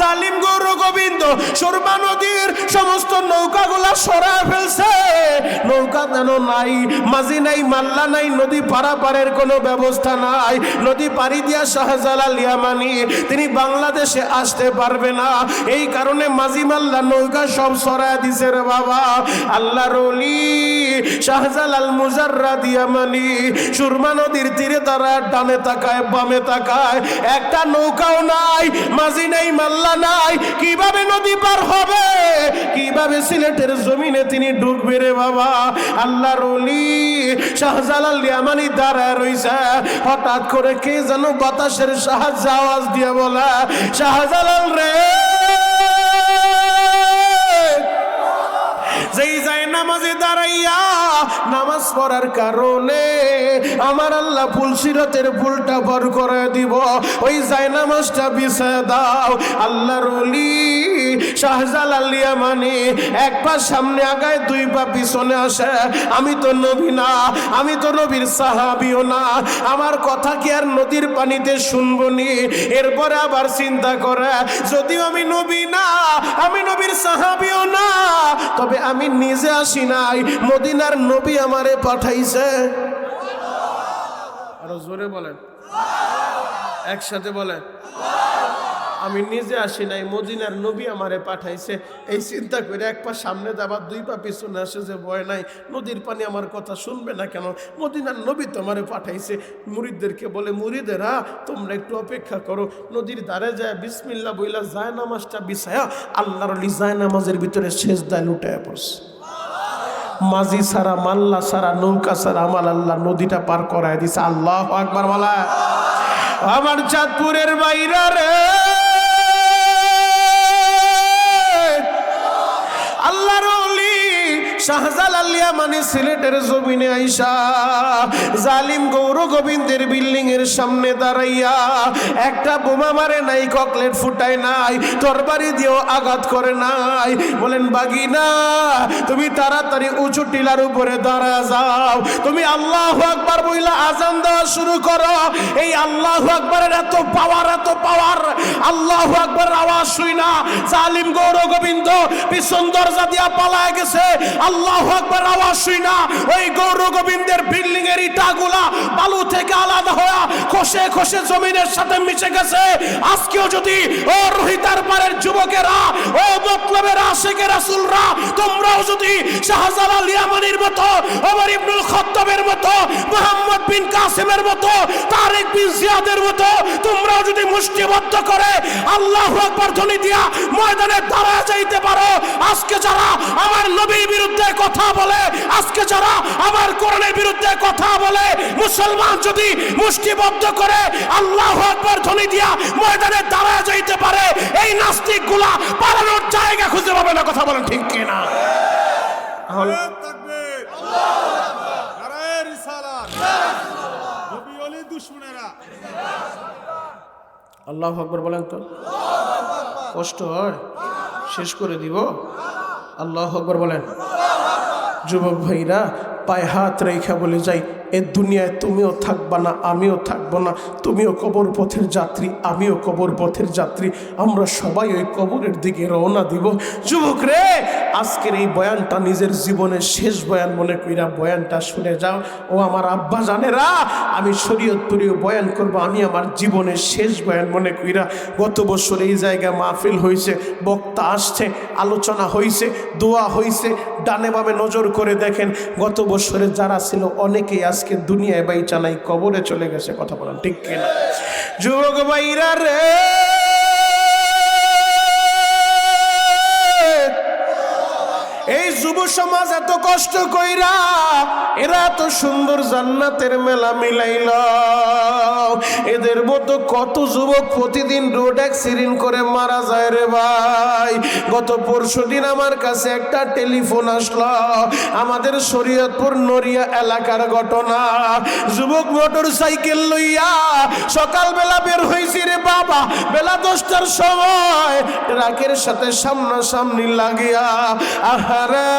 জালিম গৌর গোবিন্দ সুরমা নদীর সমস্ত নৌকাগুলা সরায় ফেলছে। নৌকা যেন নাই, মাঝি নাই, মাল্লা নাই, নদী পারাপারের কোনো ব্যবস্থা নাই। নদী পাড়ি দিয়া শাহজালাল ইয়ামানি তিনি বাংলাদেশে আসতে পারবে না, এই কারণে মাঝি মাল্লা নৌকা সব সরায় দিছে রে বাবা। আল্লাহর ওলি শাহজালাল মুজাররাদ ইয়ামানি সুরমা নদীর তীরে তারা ডানে তাকায়, বামে তাকায়, একটা নৌকাও নাই, মাঝি নাই, মাল্লা নাই, কিভাবে নদী পার হবে, কিভাবে সিলেটের জমিনে তিনি ঢুকবে রে বাবা। আল্লাহর ওলি শাহজালাল ইয়ামানি দাঁড়ায় রইছে। হঠাৎ করে কে যেন বাতাসের সাহায্যে আওয়াজ দিয়ে বলে, শাহজালাল রে, যেই যায় নামাজে দাঁড়াইয়া নামাজ পড়ার কারণে আমার আল্লাহ ফুলসিরাতের ফুলটা ভর করে দিব, ওই যায় নামাজটা বিছায় দাও। আল্লাহর ওলি শাহজালাল ইয়ামানি এক পা সামনে আগায়, দুই পা পিছনে আসে। আমি তো নবী না, আমি তো নবীর সাহাবীও না, আমার কথা কি আর নদীর পানিতে শুনবো নি? এরপরে আবার চিন্তা করে, যদিও আমি নবী না, আমি নবীর সাহাবীও না, তবে আমি নিজে আসি নাই, মদিনার নবী আমারে পাঠাইছে। আরো জোরে বলেন, একসাথে বলেন, আমি নিজে আসি নাই, মদিনার নবী আমারে পাঠাইছে। এই চিন্তা করে এক পা সামনে যাবার, দুই পা পিছনে আসে, যে ভয় নাই, নদীর পানি আমার কথা শুনবে না কেন, মদিনার নবী তো আমারে পাঠাইছে। মুরিদদেরকে বলে, মুরিদেরা তোমরা একটু অপেক্ষা করো। নদীর ধারে যায় বিসমিল্লাহ বইলা যায় নামাজটা বিছায়া আল্লাহর ওলি যায় নামাজের ভিতরে সেজদায় লুটায়া পড়ছে। মাঝি সারা, মাল্লা সারা, নৌকা সারা আমার আল্লাহ নদীটা পার করায় দিছে। আল্লাহু আকবার বলা। আমার চাঁদপুরের বাইরা রে, আল্লাহর ওলি শাহজালাল ইয়ামানি সিলেটের জমিনে আইসা জালিম গৌর গোবিন্দের বিল্ডিং এর সামনে দাঁড়াইয়া একটা বোমা মারে নাই, ককলেট ফুটায় নাই, তরবারি দিয়েও আঘাত করে নাই। বলেন বাগিনা, তুমি তাড়াতাড়ি উঁচু টিলার উপরে দাঁড়া যাও, তুমি আল্লাহু আকবার বইলা আজান দেওয়া শুরু করো। এই আল্লাহু আকবারের এত পাওয়ার, এত পাওয়ার, আল্লাহু আকবারের আওয়াজ শুই না জালিম গৌর গোবিন্দ পিছন দরজা দিয়া পালায় গেছে। আল্লাহু আকবার আওয়াজ শুই না ওই গৌর গোবিন্দের বিল্ডিং এর ইটাগুলা বালু থেকে আলাদা হয়ে খসে খসে জমিনের সাথে মিশে গেছে। আজকেও যদি ও রোহিতার পারের যুবকেরা, ও মতলবের আশিকের রাসূলরা, তোমরাও যদি শাহজালাল ইয়ামানির মতো, ওমর ইবনুল খাত্তাবের মতো, মুহাম্মদ বিন কাসিমের মতো, তারেক বিন জিয়াদের মতো তোমরাও যদি মুষ্টিবদ্ধ করে আল্লাহু আকবার ধ্বনি দিয়া ময়দানে দাঁড়ায় যাইতে পারো, আজকে যারা আমার নবীর বিরুদ্ধে কথা বলে, আজকে যারা আমার কোরআনের বিরুদ্ধে কথা বলে, মুসলমান যদি মুষ্টিবদ্ধ করে আল্লাহু আকবার ধ্বনি দিয়া ময়দানে দাঁড়ায় যাইতে পারে, এই নাস্তিকগুলা পালানোর জায়গা খুঁজে পাবে না। কথা বলেন ঠিক কিনা? আল্লাহু আকবার বলেন তো। কষ্ট হয়? শেষ করে দিব। আল্লাহু আকবার বলেন। যুবক ভাইরা পায়ে হাত রেখা বলে যাই, এ দুনিয়ায় তুমিও থাকবা না, আমিও থাকবো না। তুমিও কবর পথের যাত্রী, আমিও কবর পথের যাত্রী। আমরা সবাই ওই কবরের দিকে রওনা দিব। যুবক রে, আজকের এই বয়ানটা নিজের জীবনের শেষ বয়ান মনে কইরা বয়ানটা শুনে যাও। ও আমার আব্বা জানেরা, আমি শরীয়তপুরেও বয়ান করব, আমি আমার জীবনের শেষ বয়ান মনে কইরা। গত বছর এই জায়গায় মাহফিল হয়েছে, বক্তা আসছে, আলোচনা হয়েছে, দোয়া হয়েছে। ডানে বামে নজর করে দেখেন, গত বছরে যারা ছিল অনেকেই আজকে দুনিয়ায় বাইচা নাই, কবরে চলে গেছে। কথা বলেন ঠিক কিনা? যুবক ভাইরা রে, এই যুব সমাজ এত কষ্ট কইরা এরা এত সুন্দর জান্নাতের মেলা মিলাইল। এদের মতো কত যুবক প্রতিদিন রোড অ্যাক্সিডেন্ট করে মারা যায় রে ভাই। গত পরশুদিন আমার কাছে একটা টেলিফোন আসলো, আমাদের শরীয়তপুর নড়িয়া এলাকার ঘটনা। যুবক মোটর সাইকেল লইয়া সকালবেলা বের হয়েছি রে বাবা, বেলা 10টার সময় ট্রাকের সাথে সামনাসামনি লাগিয়া আহারে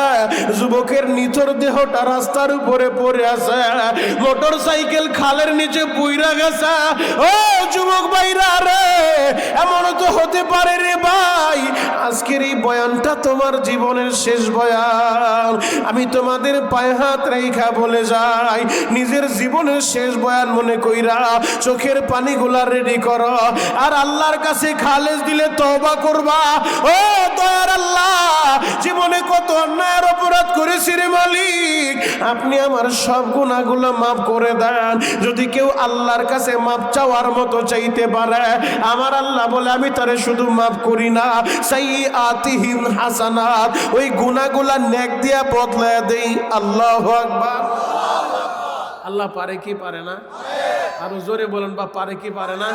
যুবকের নিথর দেহটা রাস্তার উপরে পড়ে আছে, মোটর সাইকেল খালের নিচে বুইরা গেছে। ও যুবক ভাইরা রে, এমন তো হতে পারে রে ভাই, আজকের এই বয়ানটা তোমার জীবনের শেষ বয়ান। আমি তোমাদের পায়ে হাত রেখা বলে যাই, নিজের জীবনের শেষ বয়ান মনে কইরা চোখের পানিগুলা রেডি করো, আর আল্লাহর কাছে খালেস দিলে তওবা করবা। ও দয়ার আল্লাহ, জীবনে কত অন্যায়ের অপরাধ করেছি রে মালিক, আপনি আমার সব গুনাহগুলো মাফ করে দেন। যদি কেউ আল্লাহর কাছে মাফ চাওয়ার মতো চাইতে পারে, আমার আল্লাহ বলে আমি তারে শুধু মাফ করি না, সাইয়্যাতিহিম হাসানাত, ওই গুনাহগুলা নেক দিয়া বদলায় দেই। আল্লাহু আকবার। আল্লাহ পারে কি পারে না? আরো জোরে বলেন, বা পারে কি পারে না?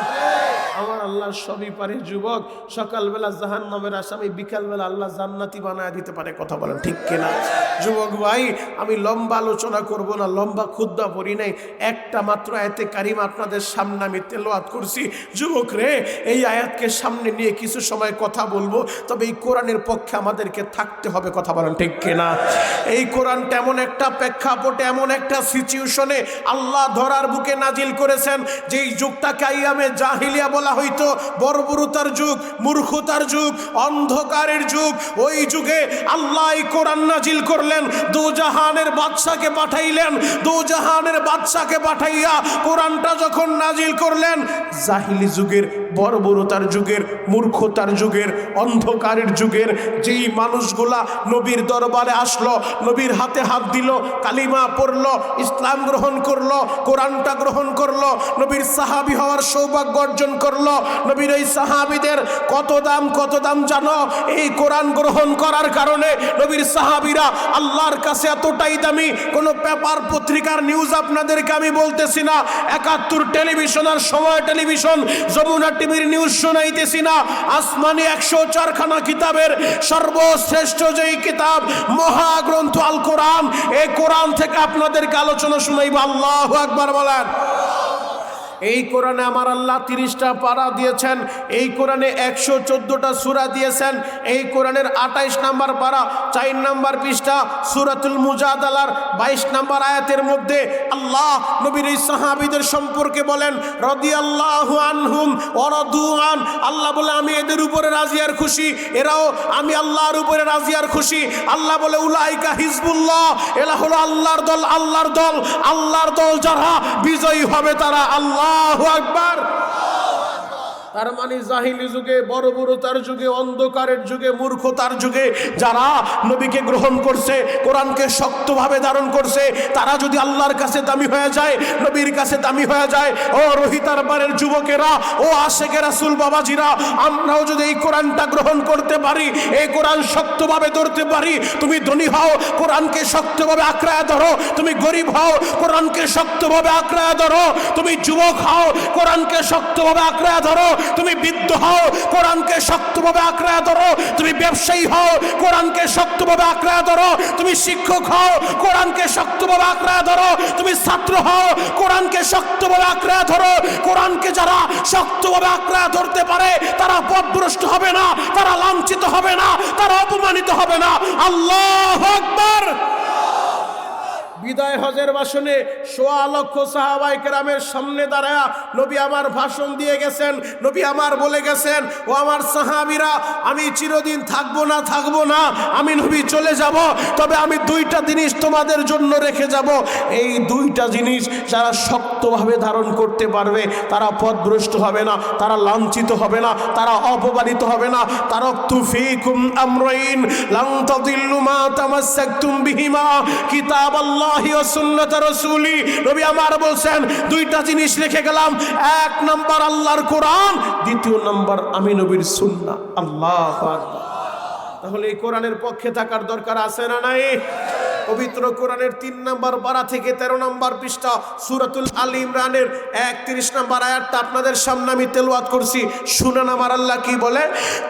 আমার আল্লাহ সবই পারে। যুবক, সকালবেলা জাহান্নামের আসামি, বিকালবেলা আল্লাহ জান্নাতি বানায় দিতে পারে। কথা বলেন ঠিক কিনা? যুবক ভাই, আমি লম্বা আলোচনা করব না, লম্বা খুতবা পড়ি নাই, একটা মাত্র আয়াতে কারিমা আপনাদের সামনে আমি তেলাওয়াত করছি। যুবক রে, এই আয়াতকে সামনে নিয়ে কিছু সময় কথা বলবো, তবে এই কোরআনের পক্ষে আমাদেরকে থাকতে হবে। কথা বলেন ঠিক কিনা? এই কোরআনটা এমন একটা প্রেক্ষাপটে, এমন একটা সিচুয়েশনে আল্লাহ ধরার বুকে নাজিল করেছেন, যেই যুগটাকে আইয়ামে জাহিলিয়া বলা হইতো, বর্বরতার যুগ, মূর্খতার যুগ, অন্ধকারের যুগ। ওই যুগে আল্লাহ এই কোরআন নাজিল করলেন, দুজাহানের বাদশাকে পাঠাইলেন। দুজাহানের বাদশাকে পাঠাইয়া কোরআনটা যখন নাজিল করলেন, জাহিলি যুগের বর্বরতার যুগের, মূর্খতার যুগের, অন্ধকারের যুগের যেই মানুষগুলা নবীর দরবারে আসলো, নবীর হাতে হাত দিল, কালিমা পড়লো, ইসলাম গ্রহণ করলো, কোরআনটা গ্রহণ করলো, নবীর সাহাবী হওয়ার সৌভাগ্য অর্জন করলো। নবীর এই সাহাবীদের কত দাম জানো? এই কোরআন গ্রহণ করার কারণে নবীর সাহাবীরা আল্লাহর কাছে এতটাই দামি। কোনো পেপার পত্রিকার নিউজ আপনাদেরকে আমি বলতেছি না, 71 টেলিভিশন আর সময় টেলিভিশন, যমুনা টিভির নিউজ শোনাইতেছি না। আসমানি 104 খানা কিতাবের সর্বশ্রেষ্ঠ যেই কিতাব, মহাগ্রন্থ আল কোরআন, এই কোরআন থেকে আপনাদেরকে আলোচনা শুনাইব। আল্লাহু আকবার বলেন। এই কোরআনে আমার আল্লাহ 30টা পারা দিয়েছেন, এই কোরআনে 114টা সূরা দিয়েছেন। এই কোরআনের 28 নম্বর পারা, 4 নম্বর পৃষ্ঠা, সূরাতুল মুজাদালার 22 নম্বর আয়াতের মধ্যে আল্লাহ নবীর এই সাহাবীদের সম্পর্কে বলেন, রাদিয়াল্লাহু আনহুম ওয়া রাদু আন। আল্লাহ বলে আমি এদের উপরে রাজি আর খুশি, এরাও আমি আল্লাহর উপরে রাজি আর খুশি। আল্লাহ বলে উলাইকা হিজবুল্লাহ, এরা হলো আল্লাহর দল, আল্লাহর দল, আল্লাহর দল যারা বিজয়ী হবে তারা। আল্লাহু আকবার। তার মানে জাহিলি যুগে, বর্বরতার যুগে, অন্ধকারের যুগে, মূর্খতার যুগে যারা নবীকে গ্রহণ করছে, কোরআনকে শক্তভাবে ধারণ করছে, তারা যদি আল্লাহর কাছে দামি হয়ে যায়, নবীর কাছে দামি হয়ে যায়, ও রোহিতার বারের যুবকেরা, ও আশেকে রাসূল বাবাজিরা, আমরাও যদি এই কোরআনটা গ্রহণ করতে পারি, এই কোরআন শক্তভাবে ধরতে পারি। তুমি ধনী হও, কোরআনকে শক্তভাবে আঁকড়ায় ধরো। তুমি গরিব হও, কোরআনকে শক্তভাবে আঁকড়ায় ধরো। তুমি যুবক হও, কোরআনকে শক্তভাবে আঁকড়ায় ধরো। তুমি বৃদ্ধ হও, কোরআনকে শক্তভাবে আঁকড়ায় ধরো। তুমি ব্যবসায়ী হও, কোরআনকে শক্তভাবে আঁকড়ায় ধরো। তুমি শিক্ষক হও, কোরআনকে শক্তভাবে আঁকড়ায় ধরো। তুমি ছাত্র হও, কোরআনকে শক্তভাবে আঁকড়ায় ধরো। কোরআনকে যারা শক্তভাবে আঁকড়ায় ধরতে পারে তারা পথভ্রষ্ট হবে না, তারা লাঞ্ছিত হবে না, তারা অপমানিত হবে না। আল্লাহু আকবার। বিদায় হজের ভাষণে ১৬ লক্ষ সাহাবায়ে কেরামের সামনে দাঁড়ায়া নবী আমার ভাষণ দিয়ে গেছেন। নবী আমার বলে গেছেন, ও আমার সাহাবীরা, আমি চিরদিন থাকবো না, আমি নবী চলে যাব, তবে আমি 2টা জিনিস তোমাদের জন্য রেখে যাব। এই 2টা জিনিস যারা শক্তভাবে ধারণ করতে পারবে তারা পথভ্রষ্ট হবে না, তারা লাঞ্ছিত হবে না, তারা অপমানিত হবে না। তারাকতু ফীকুম আমরাইন লান তাদিল্লু মা তামাসসাকতুম বিহিমা কিতাবাল্লাহ ওয়া সুন্নাত রাসূলি। নবী আমার বলছেন 2টা জিনিস রেখে গেলাম, 1 নাম্বার আল্লাহর কোরআন, 2 নাম্বার আমি নবীর সুন্নাহ। আল্লাহু আকবার। তাহলে এই কোরআনের পক্ষে থাকার দরকার আছে না নাই? পবিত্র কোরআনের 3 নম্বর পারা থেকে 13 নম্বর পৃষ্ঠা, সূরাতুল আল ইমরানের 31 নম্বর আয়াতটা আপনাদের সামনে আমি তেলাওয়াত করছি। শুনেন আমার আল্লাহ কি বলে,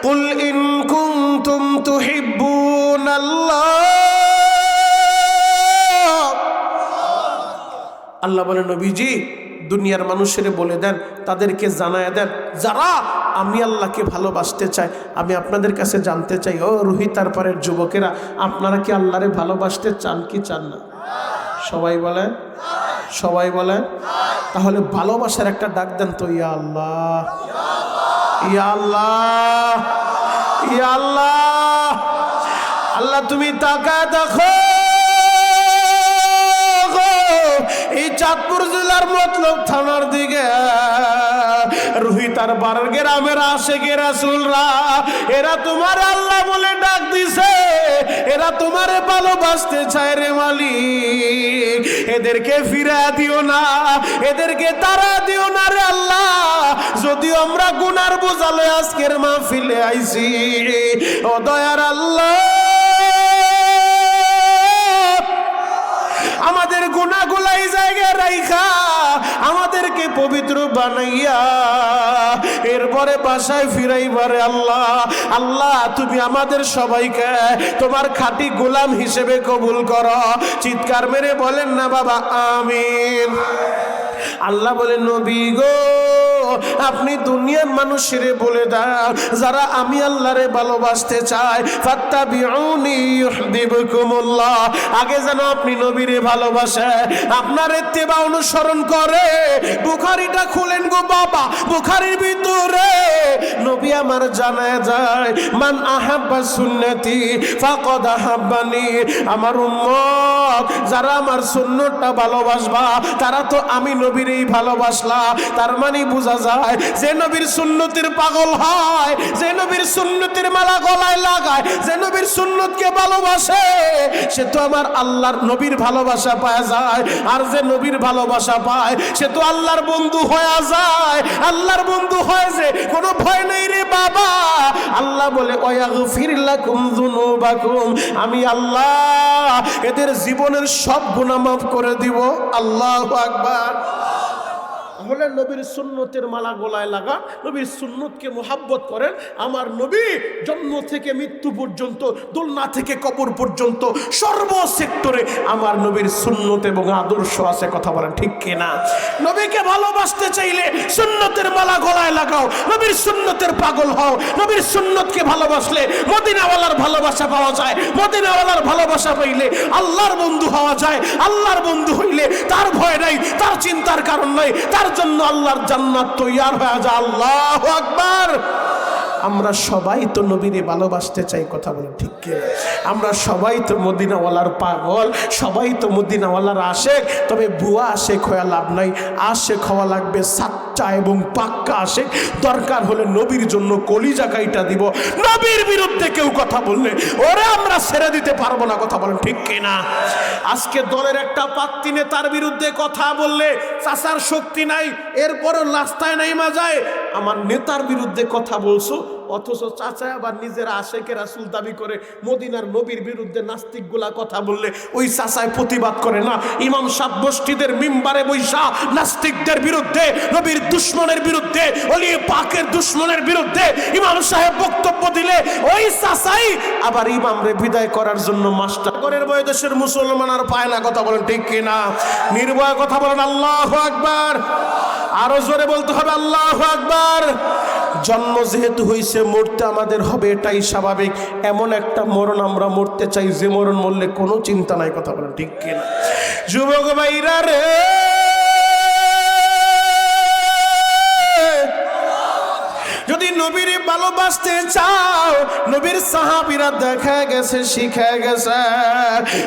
কুল ইন কুনতুম তুহিব্বুনাল্লাহ। আল্লাহ বলে, নবীজি দুনিয়ার মানুষের বলে দেন, তাদেরকে জানায় দেন, যারা আমি আল্লাহকে ভালোবাসতে চাই। আমি আপনাদের কাছে জানতে চাই, ও রোহিতার পারের যুবকেরা, আপনারা কি আল্লাহরে ভালোবাসতে চান কি চান না? সবাই বলেন, সবাই বলেন। তাহলে ভালোবাসার একটা ডাক দেন তো, ইয়া আল্লাহ, ইয়া আল্লাহ, ইয়া আল্লাহ। আল্লাহ তুমি তাকায় দেখো, এই চাঁদপুর জেলার মতলব থানার দিকে রোহিতার বারের গ্রামের আশেকে রাসূলরা, এরা তোমার আল্লাহ বলে ডাক দিছে, এরা তোমারে ভালোবাসতে চায় রে মালিক। এদেরকে ফিরা দিও না, এদেরকে তারা দিও না রে আল্লাহ। যদিও আমরা গুনার বোঝালে আজকের মাহফিলে আইছি, ও দয়ার আল্লাহ, আমাদের গুনাহগুলো এই জায়গায় রাইখা আমাদেরকে পবিত্র বানাইয়া এরপরে বাসায় ফিরাইবারে আল্লাহ। আল্লাহ তুমি আমাদের সবাইকে তোমার খাঁটি গোলাম হিসেবে কবুল করো। চিৎকার মেরে বলেন না বাবা আমিন। আল্লাহ বলেন, নবী গো, আপনি দুনিয়ার মানুষের বলে দাও, যারা আমি আল্লাহরে ভালোবাসতে চাই, ফাত্তাবিউনি ইউহিব্বুকুমুল্লাহ, আগে যেন আপনি নবীরে ভালোবাসে, আপনার ইত্তেবা অনুসরণ করে। বুখারীটা খুলেন গো বাবা, বুখারীর ভিতরে নবী আমার জানায় যায়, মান আহাব্বা সুন্নতি ফাকাদ আহাব্বানি। আমার উম্মত যারা আমার সুন্নতটা ভালোবাসবা, তারা তো আমি নবীরেই ভালোবাসলা। তার মানে বোঝা যায়, যে নবীর সুন্নতের পাগল হয়, যে নবীর সুন্নতের মালা গলায় লাগায়, যে নবীর সুন্নতকে ভালোবাসে, সে তো আমার আল্লাহর নবীর ভালোবাসা পায় যায়। আর যে নবীর ভালোবাসা পায় সে তো আল্লাহর বন্ধু হয়ে যায়। আল্লাহর বন্ধু হয় যে কোনো ভয় নেই রে বাবা। আল্লাহ বলে ওয়াগফির লাকুম যুনুবাকুম, আমি আল্লাহ এদের জীবনের সব গুনাহ মাফ করে দিব। আল্লাহু আকবার। তাহলে নবীর সুন্নতের মালা গলায় লাগা, নবীর সুন্নতকে মোহাব্বত করেন। আমার নবী জন্ম থেকে মৃত্যু পর্যন্ত, দোলনা থেকে কবর পর্যন্ত সর্ব সেক্টরে আমার নবীর সুন্নত এবং আদর্শ আছে। কথা বলেন ঠিক কিনা? নবীকে ভালোবাসতে চাইলে সুন্নতের মালা গলায় লাগাও, নবীর সুন্নতের পাগল হও। নবীর সুন্নতকে ভালোবাসলে মদিনাওয়ালার ভালোবাসা পাওয়া যায়। মদিনাওয়ালার ভালোবাসা পাইলে আল্লাহর বন্ধু হওয়া যায়। আল্লাহর বন্ধু হইলে তার ভয় নাই, তার চিন্তার কারণ নাই, তার জন্য আল্লাহর জান্নাত তৈয়ার হয়ে যায়। আল্লাহু আকবার। আমরা সবাই তো নবীরে ভালোবাসতে চাই। কথা বলে ঠিক কি? আমরা সবাই তো মদিনাওয়ালার পাগল, সবাই তো মদিনাওয়ালার আশেক। তবে ভুয়া আশেক হয়ে লাভ নাই, আশেক হওয়া লাগবে সাচ্চা এবং পাক্কা আশেক। দরকার হলে নবীর জন্য কলিজা কাইটা দিব। নবীর বিরুদ্ধে কেউ কথা বললে ওরে আমরা ছেড়ে দিতে পারবো না। কথা বলেন ঠিক কিনা? আজকে দলের একটা পাত্তি নেতার বিরুদ্ধে কথা বললে চাচার শক্তি নাই, এরপরও রাস্তায় নাইমা যায় আমার নেতার বিরুদ্ধে কথা বলছো, অথচ চাচা আবার নিজের আশেকে রাসূল দাবি করে। মদিনার নবীর বিরুদ্ধে নাস্তিকগুলা কথা বললে ওই চাচায় প্রতিবাদ করে না। ইমাম সাহেব মসজিদের মিম্বারে বৈশা নাস্তিকদের বিরুদ্ধে, নবীর দুশমনের বিরুদ্ধে, ওলি পাকের দুশমনের বিরুদ্ধে ইমাম সাহেব বক্তব্য দিলে ওই চাচাই আবার ইমামরে বিদায় করার জন্য মাস্টার ঘরের বয়োদেশের মুসলমান আর পায় না। কথা বলেন ঠিক কিনা? নির্ভয় কথা বলেন আল্লাহু আকবার। আরো জোরে বলতে হবে আল্লাহু আকবার। জন্ম যেহেতু হয়েছে, মরতে আমাদের হবে, এটাই স্বাভাবিক। এমন একটা মরণ আমরা মরতে চাই যে মরণ মরলে কোনো চিন্তা নাই। কথা বলেন ঠিক কিনা? যুবক ভাইরা রে, যদি নবীর ভালোবাসতে চাও, নবীর সাহাবীরা দেখা গেছে, শিখে গেছে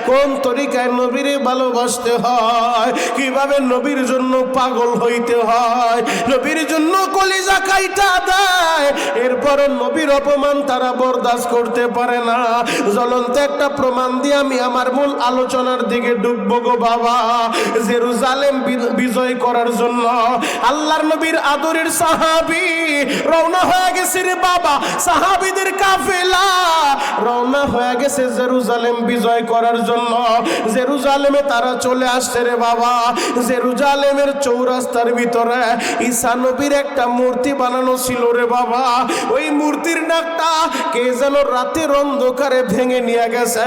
কোন তরিকায় নবীর ভালোবাসতে হয়, কিভাবে নবীর জন্য পাগল হইতে হয়, নবীর জন্য কলিজা কাইটা দেয়। এরপর নবীর অপমান তারা বরদাস্ত করতে পারে না। জ্বলন্ত একটা প্রমাণ দিয়ে আমি আমার মূল আলোচনার দিকে ডুববো গো বাবা। জেরুজালেম বিজয় করার জন্য আল্লাহর নবীর আদরের সাহাবী রওনা হয়ে গেছে রে বাবা। সাহাবীদের কাফেলা রওনা হয়ে গেছে জেরুজালেম বিজয় করার জন্য। জেরুজালেমে তারা চলে আসছে রে বাবা। জেরুজালেমের চৌরাস্তার ভিতরে ঈসা নবীর একটা মূর্তি বানানো ছিল রে বাবা। ওই মূর্তির নাকটা কে যেন রাতের অন্ধকারে ভেঙে নিয়ে গেছে।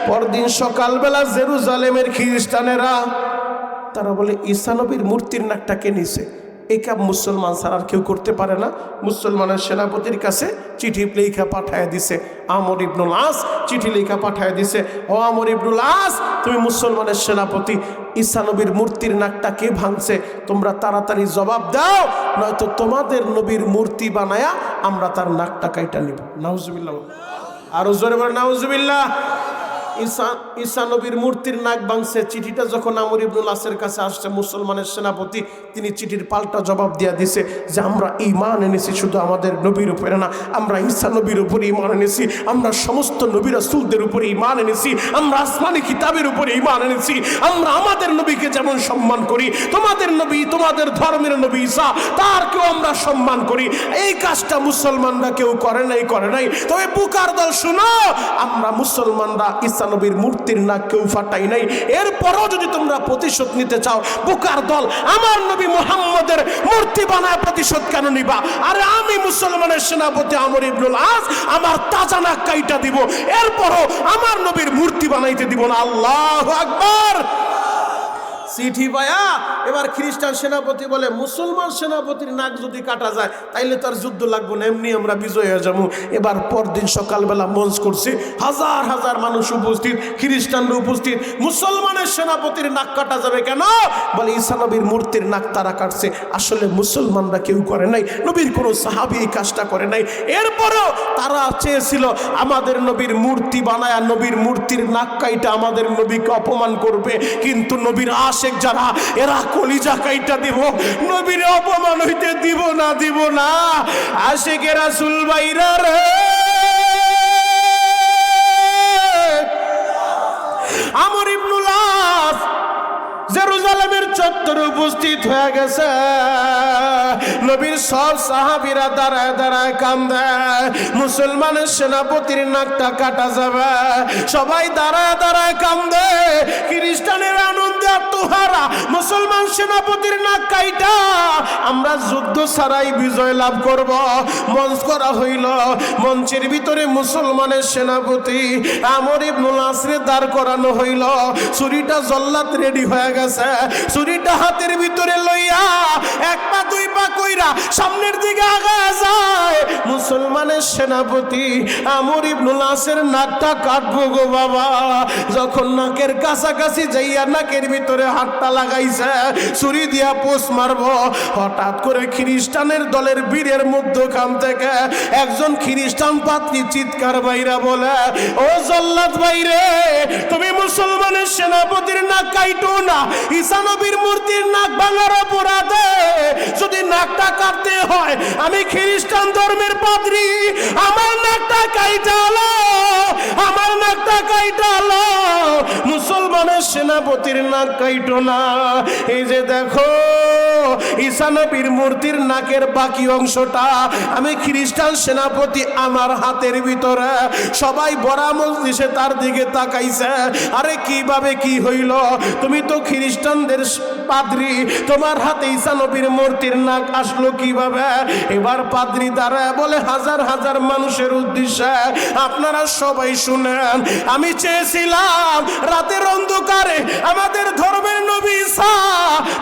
পরদিন সকালবেলা জেরুজালেমের খ্রিস্টানেরা তারা বলে ঈসা নবীর মূর্তির নাকটা কে নিছে। এই কাজ মুসলমান ছাড়া আর কেউ করতে পারে না। মুসলমানের সেনাপতির কাছে চিঠি লেখা পাঠায় দিছে। আমর ইবনুল আস চিঠি লেখা পাঠায় দিছে, ও আমর ইবনুল আস, তুমি মুসলমানের সেনাপতি, ঈসা নবীর মূর্তির নাকটা কে ভাঙছে তোমরা তাড়াতাড়ি জবাব দাও, নয়তো তোমাদের নবীর মূর্তি বানায়া আমরা তার নাকটা কাইটা নিব। নাউজুবিল্লাহ। আরো জোরে বলেন নাউজুবিল্লাহ। ঈসা নবীর মূর্তির নাক ভাঙছে। চিঠিটা যখন আমর ইবনুল আসের কাছে আসছে, মুসলমানের সেনাপতি, তিনি চিঠির পাল্টা জবাব দিয়া দিছে যে আমরা ঈমান এনেছি শুধু আমাদের নবীর উপরে না, আমরা ঈসা নবীর উপরে ঈমান এনেছি, আমরা সমস্ত নবী রাসূলদের উপরে ঈমান এনেছি, আমরা আসমানি কিতাবের উপরে ঈমান এনেছি, আমরা আমাদের নবীকে যেমন সম্মান করি, তোমাদের নবী, তোমাদের ধর্মের নবী ঈসা, তারকেও আমরা সম্মান করি। এই কাজটা মুসলমানরা কেউ করে নাই। তবে বুকার দল শুনো, আমরা মুসলমানরা ঈসা নবীর মূর্তির নাক কেউ ফাটাই নাই। এরপরও যদি তোমরা প্রতিশোধ নিতে চাও, বুকার দল, আমার নবী মুহাম্মদের মূর্তি বানায় প্রতিশোধ কেন নিবা? আরে আমি মুসলমানের সেনাপতি আমর ইবনুল আস আমার তাজা নাক কাইটা দিব, এরপরও আমার নবীর মূর্তি বানাইতে দিব না। আল্লাহু আকবার। চিঠি পায়া এবার খ্রিস্টান সেনাপতি বলে, মুসলমান সেনাপতির নাক যদি কাটা যায় তাইলে তার যুদ্ধ লাগবে না, এমনি আমরা বিজয় হয়ে যাবো। এবার পরদিন সকালবেলা মঞ্চ করছে, হাজার হাজার মানুষ উপস্থিত, খ্রিস্টানরা উপস্থিত। মুসলমানের সেনাপতির নাক কাটা যাবে কেন? বলে ঈসা নবীর মূর্তির নাক তারা কাটছে। আসলে মুসলমানরা কেউ করে নাই, নবীর কোনো সাহাবী এই কাজটা করে নাই। এরপরও তারা চেয়েছিল আমাদের নবীর মূর্তি বানায়া নবীর মূর্তির নাক কাইটা আমাদের নবীকে অপমান করবে, কিন্তু নবীর আশেক যারা, এরা কলিজা কাইটা দিব, নবীর অপমান হইতে দিব না। আশেকে রাসূল ভাইরা রে, আমর ইবনুল আস জেরুজালেমের চত্বরে উপস্থিত হয়ে গেছে। নবীর সব সাহাবীরা দাঁড়ায় দাঁড়ায় কান্দে, মুসলমানের সেনাপতির নাকটা কাটা যাবে, সবাই দাঁড়ায় দাঁড়ায় কান্দে। খ্রিস্টানের আনন্দে আত্মহারা, মুসলমান সেনাপতির নাক কাইটা আমরা যুদ্ধ ছাড়াই বিজয় লাভ করব। মঞ্চ করা হইল, মঞ্চের ভিতরে মুসলমানের সেনাপতি আমর ইবনুল আসরে দাঁড় করানো হইল। ছুরিটা জল্লাদ রেডি হয়ে গেছে, ছুরিটা হাতের ভিতরে লইয়া এক পা দুই পা কইরা সামনের দিকে আগায় যায়। মুসলমানের সেনাপতি আমর ইবনুল আসের নাকটা কাটবো গো বাবা। যখন নাকের কাছাকাছি যাইয়া নাকের ভিতরে হাতটা লাগাইছে, ছুরি দিয়া পোষ মারবো, হঠাৎ করে খ্রিস্টানের দলের বীরের মধ্যখান থেকে একজন খ্রিস্টান পাত্রী চিৎকার বাইরা বলে, ও জল্লাদ বাইরে, তুমি মুসলমানের সেনাপতির নাক কাইটো না, ঈসা নবীর মূর্তির নাক ভাঙার অপরাধে যদি নাকটা কাটতে হয়, আমি খ্রিস্টান ধর্মের পাদ্রী, আমার নাকটা কাইটালো, আমার নাকটা কাইটালো। মুসলমানের সেনাপতির নাক কাইটো না। এই যে দেখো, ঈসা নবীর মূর্তির নাকের বাকি অংশটা আমি খ্রিস্টান সেনাপতি আমার হাতের ভিতরে। সবাই বড় মজলিসে তার দিকে তাকাইছে। আরে কিভাবে কি হইল? তুমি তো খ্রিস্টানদের পাদ্রী, তোমার হাতে ঈসা নবীর মূর্তির নাক আসলো কিভাবে? এবার পাদ্রী দাঁড়ায় বলে, হাজার হাজার মানুষের উদ্দেশ্যে আপনারা সবাই শুনেন, আমি চেয়েছিলাম রাতের অন্ধকারে আমাদের ধর্মের নবী ঈসা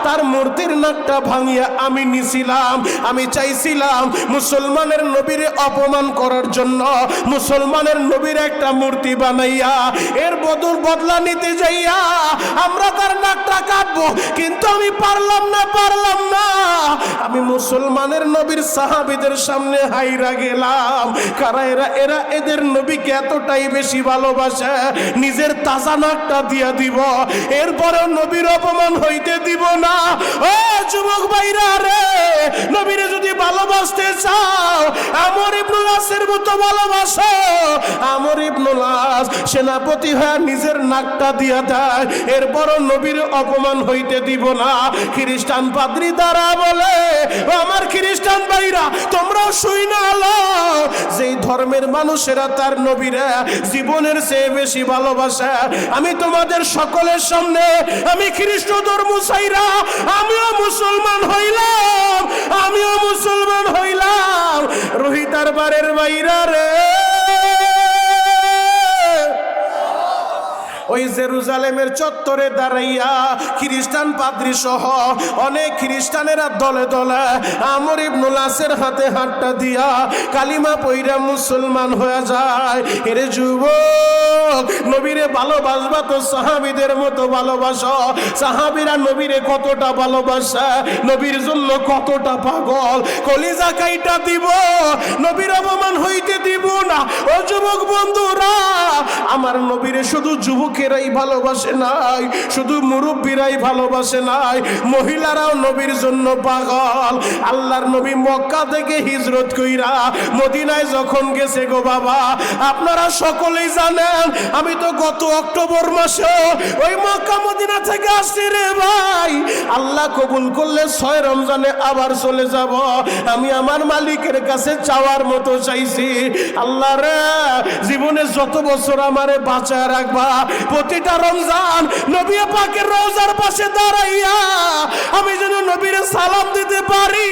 তার মূর্তির নাকটা ভাঙিয়া আমি নিছিলাম। আমি চাইছিলাম মুসলমানের নবীর অপমান করার জন্য মুসলমানের নবীর একটা মূর্তি বানাইয়া এর বদলা নিতে যাইয়া আমরা তার নাকটা কাটবো, কিন্তু আমি পারলাম না। আমি মুসলমানের নবীর সাহাবীদের সামনে হাইরা গেলাম। কারা এরা এদের নবীকে এতটাই বেশি ভালোবাসে, নিজের তাজা নাকটা দিয়া দিব, এরপরেও নবীর অপমান হইতে দিব না। ও যুবক ভাইরা রে, নবীরে যদি ভালোবাসতে চাও আমর ইবনুল আসের মতো ভালোবাসো। আমর ইবনুল আস সেনাপতি হয়ে নিজের নাকটা দিয়া দেয়, এরপরও নবীর অপমান হইতে দিব না। খ্রিস্টান পাদ্রী দ্বারা বলে, আমার খ্রিস্টান ভাইরা তোমরাও শুই না লো, যেই ধর্মের মানুষেরা তার নবীরা জীবনের চেয়ে বেশি ভালোবাসে, আমি তোমাদের সকলের সামনে আমি খ্রিস্ট ধর্ম ছাইরা আমিও মুসলমান হইলাম। রোহিতার বারের বাইরা রে, ওই জেরুজালেমের চত্বরে দাঁড়াইয়া খ্রিস্টান পাদ্রী সহ অনেক খ্রিস্টানেরা দলে দলে আমর ইবনুল আসের হাতে হাতটা দিয়া কালিমা পইরা মুসলমান হয়ে যায়। এরে যুবক, নবীরে ভালোবাসবা তো সাহাবীদের মতো ভালোবাসো। সাহাবীরা নবীরে কতটা ভালোবাসে, নবীর জন্য কতটা পাগল, কলিজা কাইটা দিব, নবীর অপমান হইতে দিব না। ও যুবক বন্ধুরা, আমার নবীরে শুধু যুবকেরাই ভালোবাসে নাই, শুধু মুরব্বীরাই ভালোবাসে নাই, মহিলারাও নবীর জন্য পাগল। আল্লাহর নবী মক্কা থেকে হিজরত কইরা মদিনায় যখন গেছে গো বাবা, আপনারা সকলেই জানেন, আমি তো গত অক্টোবর মাসে ওই মক্কা মদিনা থেকে আসছি রে ভাই। আল্লাহ কবুল করলে 6 রমজানে আবার চলে যাব। আমি আমার মালিকের কাছে চাওয়ার মতো চাইছি, আল্লাহ রে জীবনে যত বছর আমারে বাঁচায় রাখবা, প্রতিটা রমজান নবী পাকের রওজার পাশে দাঁড়াইয়া আমি যেন নবীর সালাম দিতে পারি,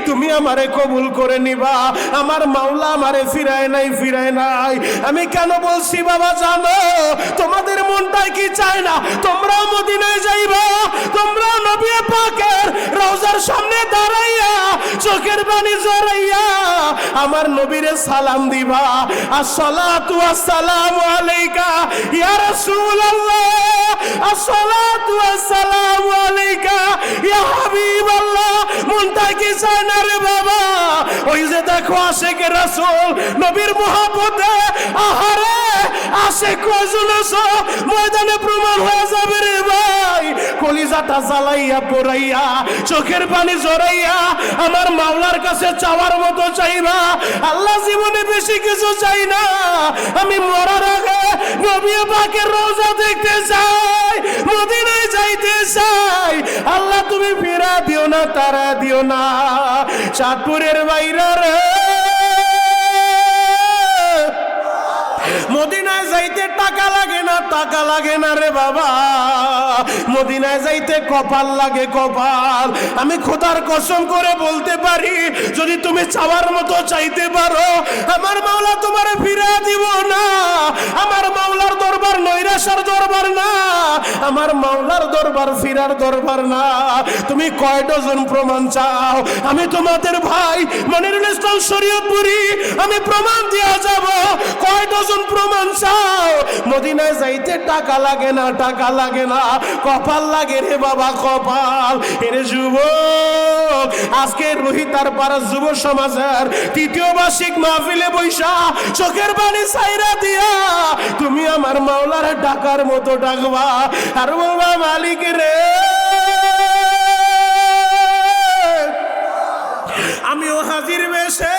তুমি আমারে কবুল করে নিবা। আমার মাওলা আমারে ফিরায় নাই। আমি কেন বলছি বাবা জানো? তোমাদের মনটাই কি চায় না তোমরাও মদিনায় যাইবা, তোমরাও নবী পাকের রওজার সামনে দাঁড়াইয়া চোখের পানি জড়াইয়া আমার নবীরে সালাম দিবা, আসসালাতু ওয়াসসালামু আলাইকা ইয়া রাসূলুল্লাহ, আসসালাতু ওয়াসসালামু আলাইকা ইয়া হাবিবাল্লাহ। মনটা কি চায় না রে বাবা? ওই যে দেখো আশিকে রাসূল নবীর মুহাব্বতে আহারে আসে কয়জন আছো ময়দানে প্রমাণ হয়ে যাবে রে ভাই। কলিজাটা জ্বালাইয়া পোড়াইয়া চোখের পানি জড়াইয়া আমার মাওলার কাছে চাওয়ার মতো চাইবা। আল্লাহ জীবনে বেশি কিছু চাই না, আমি মরার আগে নবী পাকের রওজা দেখতে চাই, মদিনায় যাইতে চাই। আল্লাহ তুমি ফিরা দিও না, তারা দিও না। চাঁদপুরের বাইরে রে মদিনায় যাইতে টাকা লাগে না, টাকা লাগে না রে বাবা, মদিনায় যাইতে কপাল লাগে, কপাল। আমি খোদার কসম করে বলতে পারি, যদি তুমি চাওয়ার মতো চাইতে পারো আমার মাওলা তোমারে ফিরে দিব না। আমার মাওলার দরবার নৈরাশার দরবার না, আমার মাওলার দরবার ফিরার দরবার না। তুমি কয় ডজন প্রমাণ চাও? আমি তোমাদের ভাই মনিরুল ইসলাম শরীয়তপুরী, আমি প্রমাণ দিয়া যাব। কয় ডজন প্রমাণ চাও? মদিনায় যাইতে টাকা লাগে না, টাকা লাগে না, কপাল লাগে রে বাবা, কপাল। এরে যুবক, আজকে রোহিতার পাড়া যুব সমাজের তৃতীয় বার্ষিক মাহফিলে বৈশা চোখের পানি ছাইরা দিয়া তুমি আমার মাওলার ডাকার মতো ডাকবা আর বলবা, মালিক রে আমিও হাজির বেশে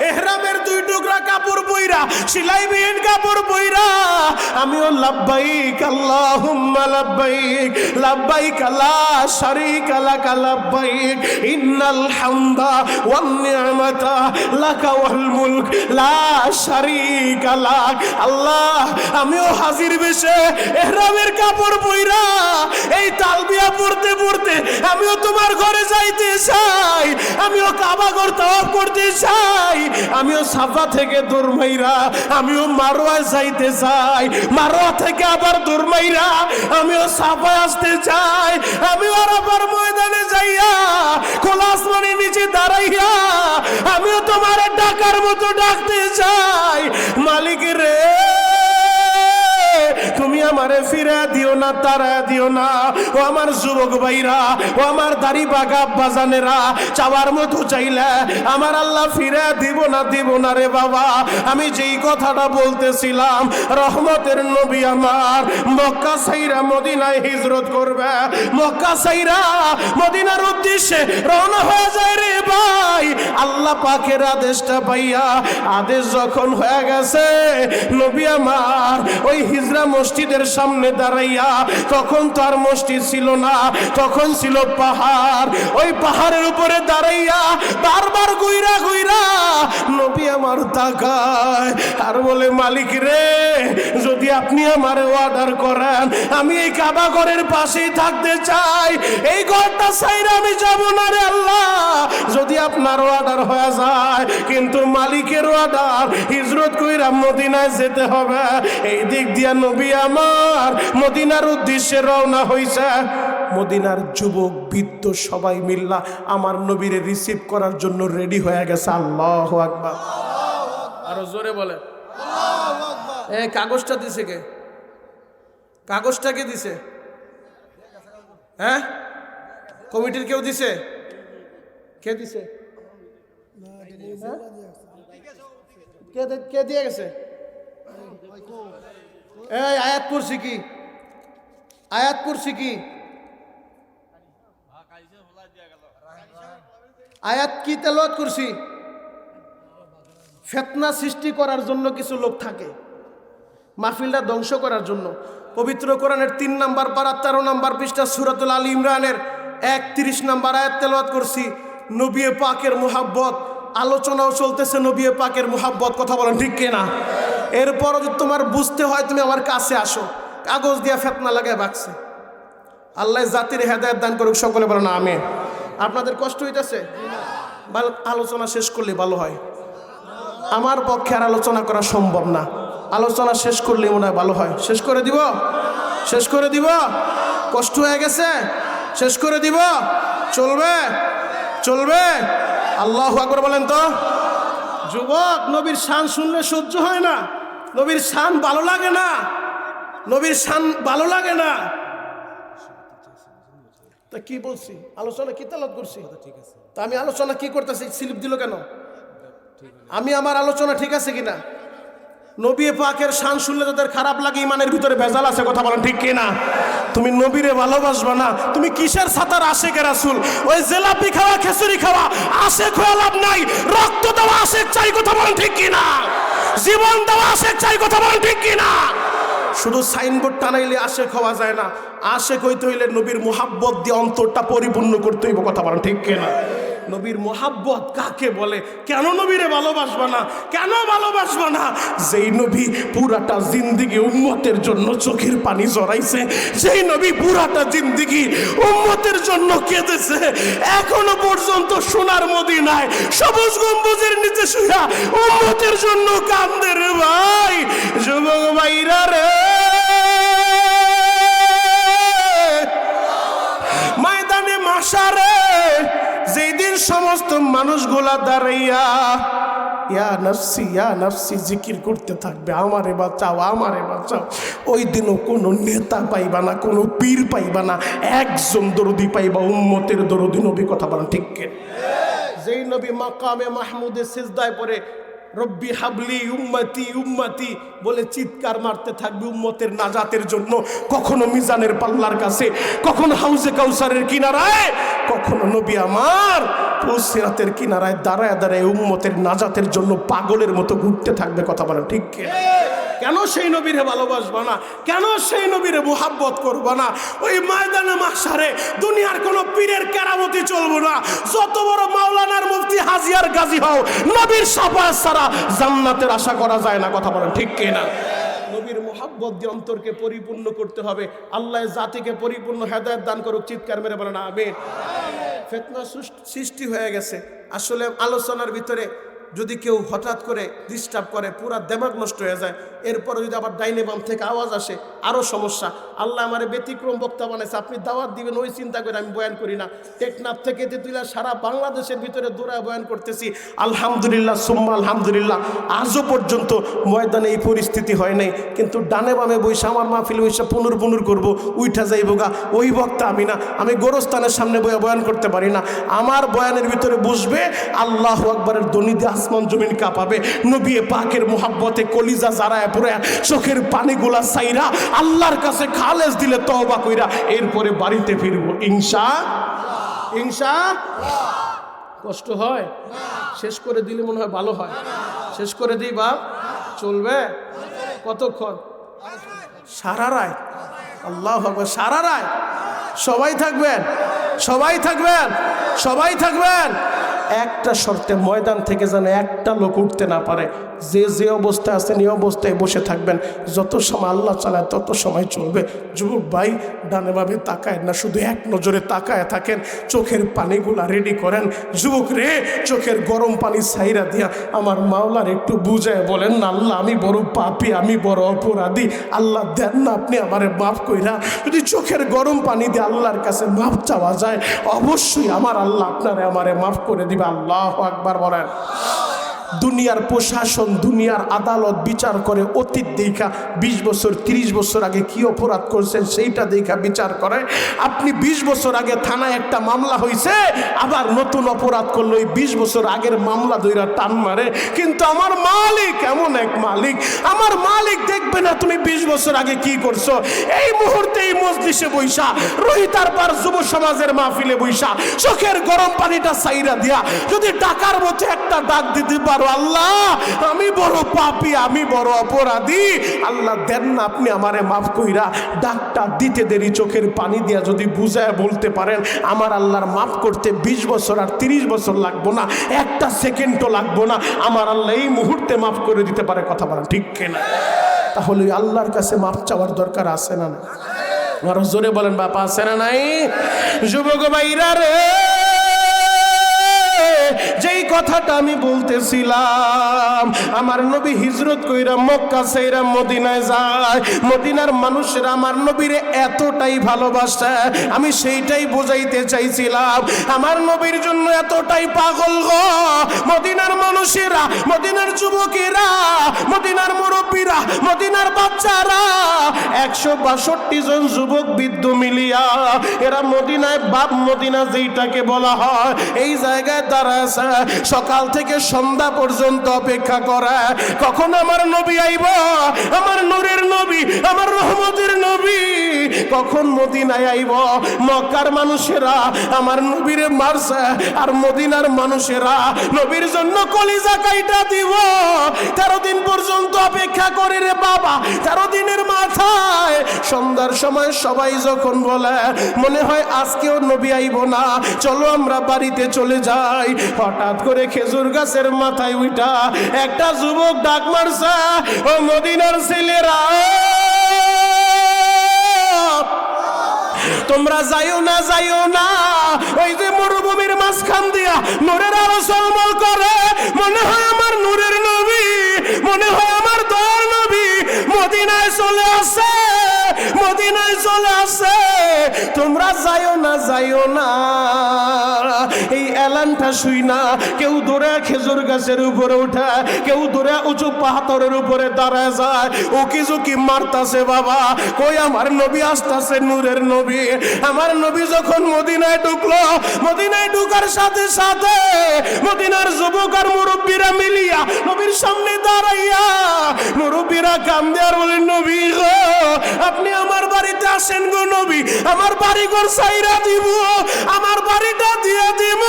এহরামের 2 টুকরা কাপড় পইরা, সিলাইবিহীন কাপড় পইরা আমিও লাব্বাইক আল্লাহুম্মা লাব্বাইক, লাব্বাইক লা শারীকা লাকা লাব্বাইক, ইন্নাল হামদা ওয়ান নি'মাতা লাকা ওয়াল মুলক লা শারীকা লাক। আল্লাহ, আমিও হাজির বেশে এহরামের কাপড় পইরা এই তালবিয়া পড়তে পড়তে আমিও তোমার ঘরে যাইতে চাই, আমিও কাবা ঘর তাওয়াফ করতে চাই, আমিও সাফা থেকে দূর মাইরা আমিও মারওয়ায় যাইতে চাই, মারওয়া থেকে আবার দূর মাইরা আমিও সাফায় আসতে চাই, আমিও আরাফার ময়দানে যাইয়া খোলা আসমানের নিচে দাঁড়াইয়া আমিও তোমার ডাকার মতো ডাকতে চাই। মালিক রে তুমি আমারে ফিরা দিও না, তারা দিও না। ও আমার যুবক ভাইরা, ও আমার দাড়ি বাগা বাজানেরা, চাওয়ার মতো চাইলে আমার আল্লাহ ফিরা দিব না, দিব না রে বাবা। আমি যেই কথাটা বলতেছিলাম, রহমতের নবী আমার মক্কা ছাইরা মদিনায় হিজরত করবে, মক্কা ছাইরা মদিনার উদ্দেশ্যে রওনা হয়ে যায় রে ভাই। আল্লাহ পাকের আদেশটা পাইয়া, আদেশ যখন হয়ে গেছে, নবী আমার ওই হিজরা মসজিদের সামনে দাঁড়াইয়া, তখন তো আর মসজিদ ছিল না, তখন ছিল পাহাড়। ওই পাহাড়ের উপরে দাঁড়াইয়া বারবার গুইরা গুইরা নবী আমার তাকায় আর বলে, মালিক রে যদি আপনি আমার অর্ডার করেন আমি এই কাবা ঘরের পাশেই থাকতে চাই, এই ঘরটা ছাইরা আমি যাব না রে আল্লাহ, যদি আপনার অর্ডার হয়ে যায়। কিন্তু মালিকের অর্ডার, হিজরত কইরা মদিনায় যেতে হবে। এই দিক দিয়া নবী আমার মদিনার উদ্দেশ্যে রওনা হইছে। মদিনার যুবক বৃদ্ধ সবাই মিল্লা আমার নবীরে রিসিভ করার জন্য রেডি হয়ে গেছে। আল্লাহু আকবার, আরো জোরে বলে। এই কাগজটা দিছে কে? কাগজটা কে দিছে? হ্যাঁ, কমিটির কেউ দিছে? কে দিছে? কে দিয়ে গেছে? এই আয়াত পড়ছি কি? আয়াত পড়ছি কি? আয়াত কি তেলাওয়াত করছি? ফিতনা সৃষ্টি করার জন্য কিছু লোক থাকে, মাহফিলটা ধ্বংস করার জন্য। পবিত্র কোরআনের 3 নম্বর পারা 13 নম্বর পৃষ্ঠা সূরাতুল আল ইমরানের 31 নম্বর আয়াত তেলাওয়াত করছি। নবী পাকের মুহাব্বত আলোচনাও চলতেছে, নবী পাকের মুহাব্বত, কথা বলেন ঠিক কিনা? এরপর যদি তোমার বুঝতে হয় তুমি আমার কাছে আসো। কাগজ দিয়া ফিতনা লাগায় বাকছে। আল্লাহ জাতির হেদায়েত দান করুক, সকলে বলেন আমিন। আপনাদের কষ্ট হইতেছে? আলোচনা শেষ করলে ভালো হয়। আমার পক্ষে আর আলোচনা করা সম্ভব না, আলোচনা শেষ করলে মনে হয় ভালো হয়। শেষ করে দিব? শেষ করে দিব? কষ্ট হয়ে গেছে? শেষ করে দিব? চলবে? চলবে? আল্লাহু আকবার বলেন তো। যুবক, নবীর শান শুনলে সহ্য হয় না, নবীর শান ভালো লাগে না, নবীর শান ভালো লাগে না। তা কি বলছি? আলোচনা কি তেলাওয়াত করছি? তা আমি আলোচনা কি করতেছি? স্লিপ দিল কেন? আমি আমার আলোচনা ঠিক আছে কিনা? নবী পাকের শান শুনলে তাদের খারাপ লাগে, ইমানের ভিতরে ভেজাল আছে, কথা বলেন ঠিক কিনা? তুমি নবীরে ভালোবাসবা না, তুমি কিসের সাতার আশেকে রাসূল? ওই জেলাপি খাওয়া খিচুড়ি খাওয়া আশেক হয়ে লাভ নাই, রক্ত দেওয়া আশেক চাই, কথা বলেন ঠিক কিনা? জীবন দেওয়া আশেক চাই, কথা বলেন ঠিক কিনা? শুধু সাইনবোর্ড টানাইলে আশেক হওয়া যায় না, আশেক হইতে হইলে নবীর মোহাব্বত দিয়ে অন্তরটা পরিপূর্ণ করতে হইব, কথা বলেন ঠিক কিনা? নবীর মোহাব্বত কাকে বলে? কেন নবীরে ভালোবাসবা না? কেন ভালোবাসবা না? যেই নবী পুরাটা জিন্দিগি উম্মতের জন্য চোখের পানি জড়াইছে, যেই নবী পুরাটা জিন্দিগি উম্মতের জন্য কেঁদেছে, এখনো পর্যন্ত সোনার মদিনায় সবুজ গম্বুজের নিচে শুয়া উম্মতের জন্য কান্দে রে ভাই। যুবক ভাইরা রে, ময়দানে মাশারে যেই দিন সমস্ত মানুষগুলা দাঁড়াইয়া ইয়া নফসি জিকির করতে থাকবে, আমারে বাঁচাও আমারে বাঁচাও, ওই দিনও কোনো নেতা পাইবা না, কোনো পীর পাইবা না, একজন দরদি পাইবা, উম্মতের দরদি নবী, কথা বলেন ঠিক কে? যেই নবী মাকামে মাহমুদে সিজদায় পড়ে রব্বি হাবলি উম্মতি উম্মতি বলে চিৎকার মারতে থাকবে উম্মতের নাজাতের জন্য, কখনো মিজানের পাল্লার কাছে, কখনো হাউজে কাউসারের কিনারায়, কখনো নবী আমার পুলসিরাতের কিনারায় দাঁড়ায় দাঁড়ায় উম্মতের নাজাতের জন্য পাগলের মতো ঘুরতে থাকবে, কথা বলেন ঠিক কে? কেন সেই নবীরে ভালোবাসবা না? কেন সেই নবীরে মোহাব্বত করবা না? ওই ময়দানে মাহশারে দুনিয়ার কোন পীরের কেরামতি চলবো না, যত বড় মাওলানার মুফতি হাজিয়ার গাজী হও, নবীর শাফাআত ছাড়া জান্নাতের আশা করা যায় না, কথা বলেন ঠিক কিনা? নবীর মোহাব্বত দিয়ে অন্তরকে পরিপূর্ণ করতে হবে। আল্লাহ জাতিকে পরিপূর্ণ হেদায়েত দান করুক, চিৎকার মেরে বলেন আমিন। ফিতনা সৃষ্টি হয়ে গেছে। আসলে আলোচনার ভিতরে যদি কেউ হঠাৎ করে ডিস্টার্ব করে পুরা দেমাগ নষ্ট হয়ে যায়, এরপরে যদি আবার ডাইনে বাম থেকে আওয়াজ আসে আরও সমস্যা। আল্লাহ আমারে ব্যতিক্রম বক্তা বানাইছে, আপনি দাওয়াত দিবেন ওই চিন্তা করে আমি বয়ান করি না। টেকনাফ থেকে তেতুলিয়া সারা বাংলাদেশের ভিতরে দৌড়ায় বয়ান করতেছি, আলহামদুলিল্লাহ সুম্মা আলহামদুলিল্লাহ। আজও পর্যন্ত ময়দানে এই পরিস্থিতি হয় নাই, কিন্তু ডানে বামে বৈশা আমার মাহফিল বৈশা পুনর করবো, উইঠা যাইব গা, ওই বক্তা আমি না। আমি গোরস্থানের সামনে বয়ান করতে পারি না। আমার বয়ানের ভিতরে বসবে আল্লাহু আকবারের ধ্বনি দিয়ে আসমান জমিন কাঁপাবে, নবী পাকের মোহাব্বতে কলিজা জারায় পড়ে চোখের পানিগুলা সাইরা আল্লাহর কাছে খালেস দিলে তওবা কইরা এরপরে বাড়িতে ফিরবো ইনশাআল্লাহ। কষ্ট হয়? শেষ করে দিলে মনে হয় ভালো হয়। শেষ করে দিই বাপ, চলবে কতক্ষণ? সারা রাত। আল্লাহু আকবার, সারা রাত। সবাই থাকবেন, সবাই থাকবেন, সবাই থাকবেন। একটা শর্তে, ময়দান থেকে যেন একটা লোক উঠতে না পারে। যে অবস্থায় আছেন এই অবস্থায় বসে থাকবেন, যত সময় আল্লাহ চালায় তত সময় চলবে। যুবক ভাই, ডানে বামে তাকায় না, শুধু এক নজরে তাকায় থাকেন, চোখের পানিগুলা রেডি করেন। যুবক রে, চোখের গরম পানি ছাইরা দিয়া আমার মাওলার একটু বুঝায় বলেন না, আল্লাহ আমি বড় পাপী, আমি বড় অপরাধী, আল্লাহ দেন না আপনি আমারে মাফ কইরা। যদি চোখের গরম পানি দিয়ে আল্লাহর কাছে মাফ চাওয়া যায়, অবশ্যই আমার আল্লাহ আপনারে আমারে মাফ করে দিবে। আল্লাহু আকবার বলেন। দুনিয়ার প্রশাসন, দুনিয়ার আদালত বিচার করে অতীত দেখা 20 বছর 30 বছর আগে কি অপরাধ করছেন সেইটা দেখা বিচার করে। আপনি 20 বছর আগে থানায় একটা মামলা হয়েছে, আবার নতুন অপরাধ করলো, ওই 20 বছর আগের মামলা ধইরা টান মারে। কিন্তু আমার মালিক এমন এক মালিক, আমার মালিক দেখবে না তুমি 20 বছর আগে কি করছো। এই মুহূর্তে এই মজলিসে বৈশা, রোহিতার পার যুব সমাজের মাহফিলে বৈশা, চোখের গরম পানিটা সাইরা দিয়া যদি ডাকার মতো একটা ডাক দিতে পারো, আল্লাহ আমি বড় পাপী, আমি বড় অপরাধী, আল্লাহ দেন না আপনি আমারে মাফ কইরা। ডাকটা দিতে দেরি চোখের পানি দিয়া যদি বুঝায় বলতে পারেন, আমার আল্লাহর মাফ করতে 20 বছর আর 30 বছর লাগবো না, একটা সেকেন্ডও লাগবো না, আমার আল্লাহ এই মুহূর্তে মাফ করে দিতে পারে। কথা বলেন ঠিক কিনা? তাহলে আল্লাহর কাছে মাফ চাওয়ার দরকার আছে না? আরো জোরে বলেন বাবা, আছে না নাই? যুবক ভাইরা রে, যেই কথাটা আমি বলতেছিলাম, আমার নবী হিজরত কইরা মক্কা ছেড়ে মদিনায় যায়। মদিনার মানুষেরা আমার নবীরে এতটাই ভালোবাসে, আমি সেইটাই বোঝাইতে চাইছিলাম। আমার নবীর জন্য এতটাই পাগল গো মদিনার মানুষেরা, মদিনার যুবকেরা, মদিনার মুরব্বীরা, মদিনার বাচ্চারা, 162 জন যুবক বৃদ্ধ মিলিয়া এরা মদিনায় বাপ মদিনা যেইটাকে বলা হয়, এই জায়গায় দাঁড়ায় সকাল থেকে সন্ধ্যা পর্যন্ত অপেক্ষা করে কখন আমার নবী আইব, আমার নূরের নবী, আমার রহমতের নবী কখন মদিনায় আইব। মক্কার মানুষেরা আমার নবীরে মারছে, আর মদিনার মানুষেরা নবীর জন্য কলিজা কাইটা দিব। 13 দিন পর্যন্ত অপেক্ষা করে রে বাবা। 13 দিনের মাথায় সন্ধ্যার সময় সবাই যখন বলে মনে হয় আজকেও নবী আইব না, চলো আমরা বাড়িতে চলে যাই, হঠাৎ করে খেজুর গাছের মাথায় উঠা একটা যুবক ডাক মারছে, ও মদিনার ছেলেরা তোমরা যাইও না, যাইও না। ওই যে মরুভূমির মাঝখান দিয়া নূরের আলো ঝলমল করে, মনে হয় আমার নূরের নবী, মনে হয় আমার দয়ার নবী মদিনায় চলে আসে, মদিনায় চলে আসে। তোমরা যাইও না, যাইও না। এই এলানটা শুই না কেউ দৌড়ে খেজুর গাছের উপরে উঠে, কেউ দৌড়ে উঁচু পাহাড়ের উপরে দাঁড়ায় যায়, উকি ঝুঁকি মারতাছে বাবা, কই আমার নবী আসতাছে, নূরের নবী। আমার নবী যখন মদিনায় ঢুকলো, মদিনায় ঢুকার সাথে সাথে মদিনার যুবক আর মুরব্বীরা মিলিয়া নবীর সামনে দাঁড়াইয়া মুরব্বীরা কান্দে আর বলেন, নবী গো আপনি আমার বাড়িতে আসেন গো নবী, আমার বাড়ি ঘর ছাইরা দিব, আমার বাড়িটা দিয়ে দিব,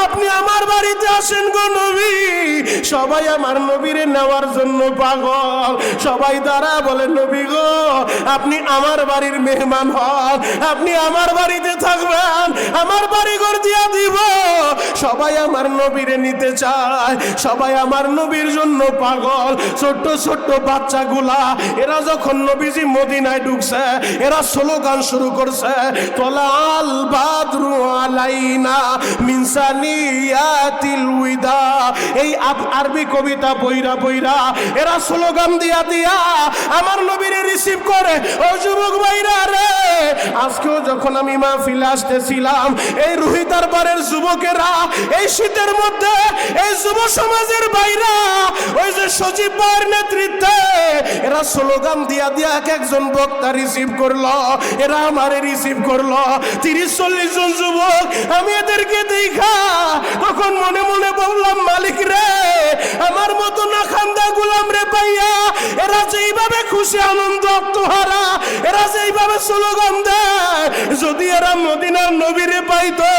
আপনি আমার বাড়িতে আসেন গো নবী। সবাই আমার নবীরে নেওয়ার জন্য পাগল, সবাই দ্বারা বলে, নবী গো আপনি আমার বাড়ির মেহমান হন, আপনি আমার বাড়িতে থাকবেন, আমার বাড়ি ঘর দিয়ে দিব। সবাই আমার নবীরে নিতে চায়, সবাই আমার নবীর জন্য পাগল। ছোট্ট ছোট্ট বাচ্চাগুলা এরা যখন নবীজি মদিনায় ঢুকছে, এরা স্লোগান শুরু করছে, তলাল বাদরু আলাইনা মিন সানিয়াতিল উইদা। এই আরবি কবিতা বইরা বইরা এরা স্লোগান দিয়া দিয়া আমার নবীরে রিসিভ করে। ও যুবক ভাইরা রে, আজকেও যখন আমি মাহফিলে আসতেছিলাম, এই রুহিতার বারের যুবকেরা এই শীতের মধ্যে এই যুব সমাজের বাইরা ওই যে সজীব ভাইয়ের নেতৃত্বে এরা স্লোগান দিয়া দিয়া এক একজন বক্তা রিসিভ করলো, এরা আমারে রিসিভ করলো। 30-40 জন যুবক, আমি এদেরকে দেখা তখন মনে মনে বললাম, মালিক রে আমার মতো না খান্দা গোলাম রে পাইয়া এরা যেইভাবে খুশি আনন্দ আত্মহারা, এরা যেইভাবে স্লোগান দেয়, যদি এরা মদিনার নবীরে পাইতো,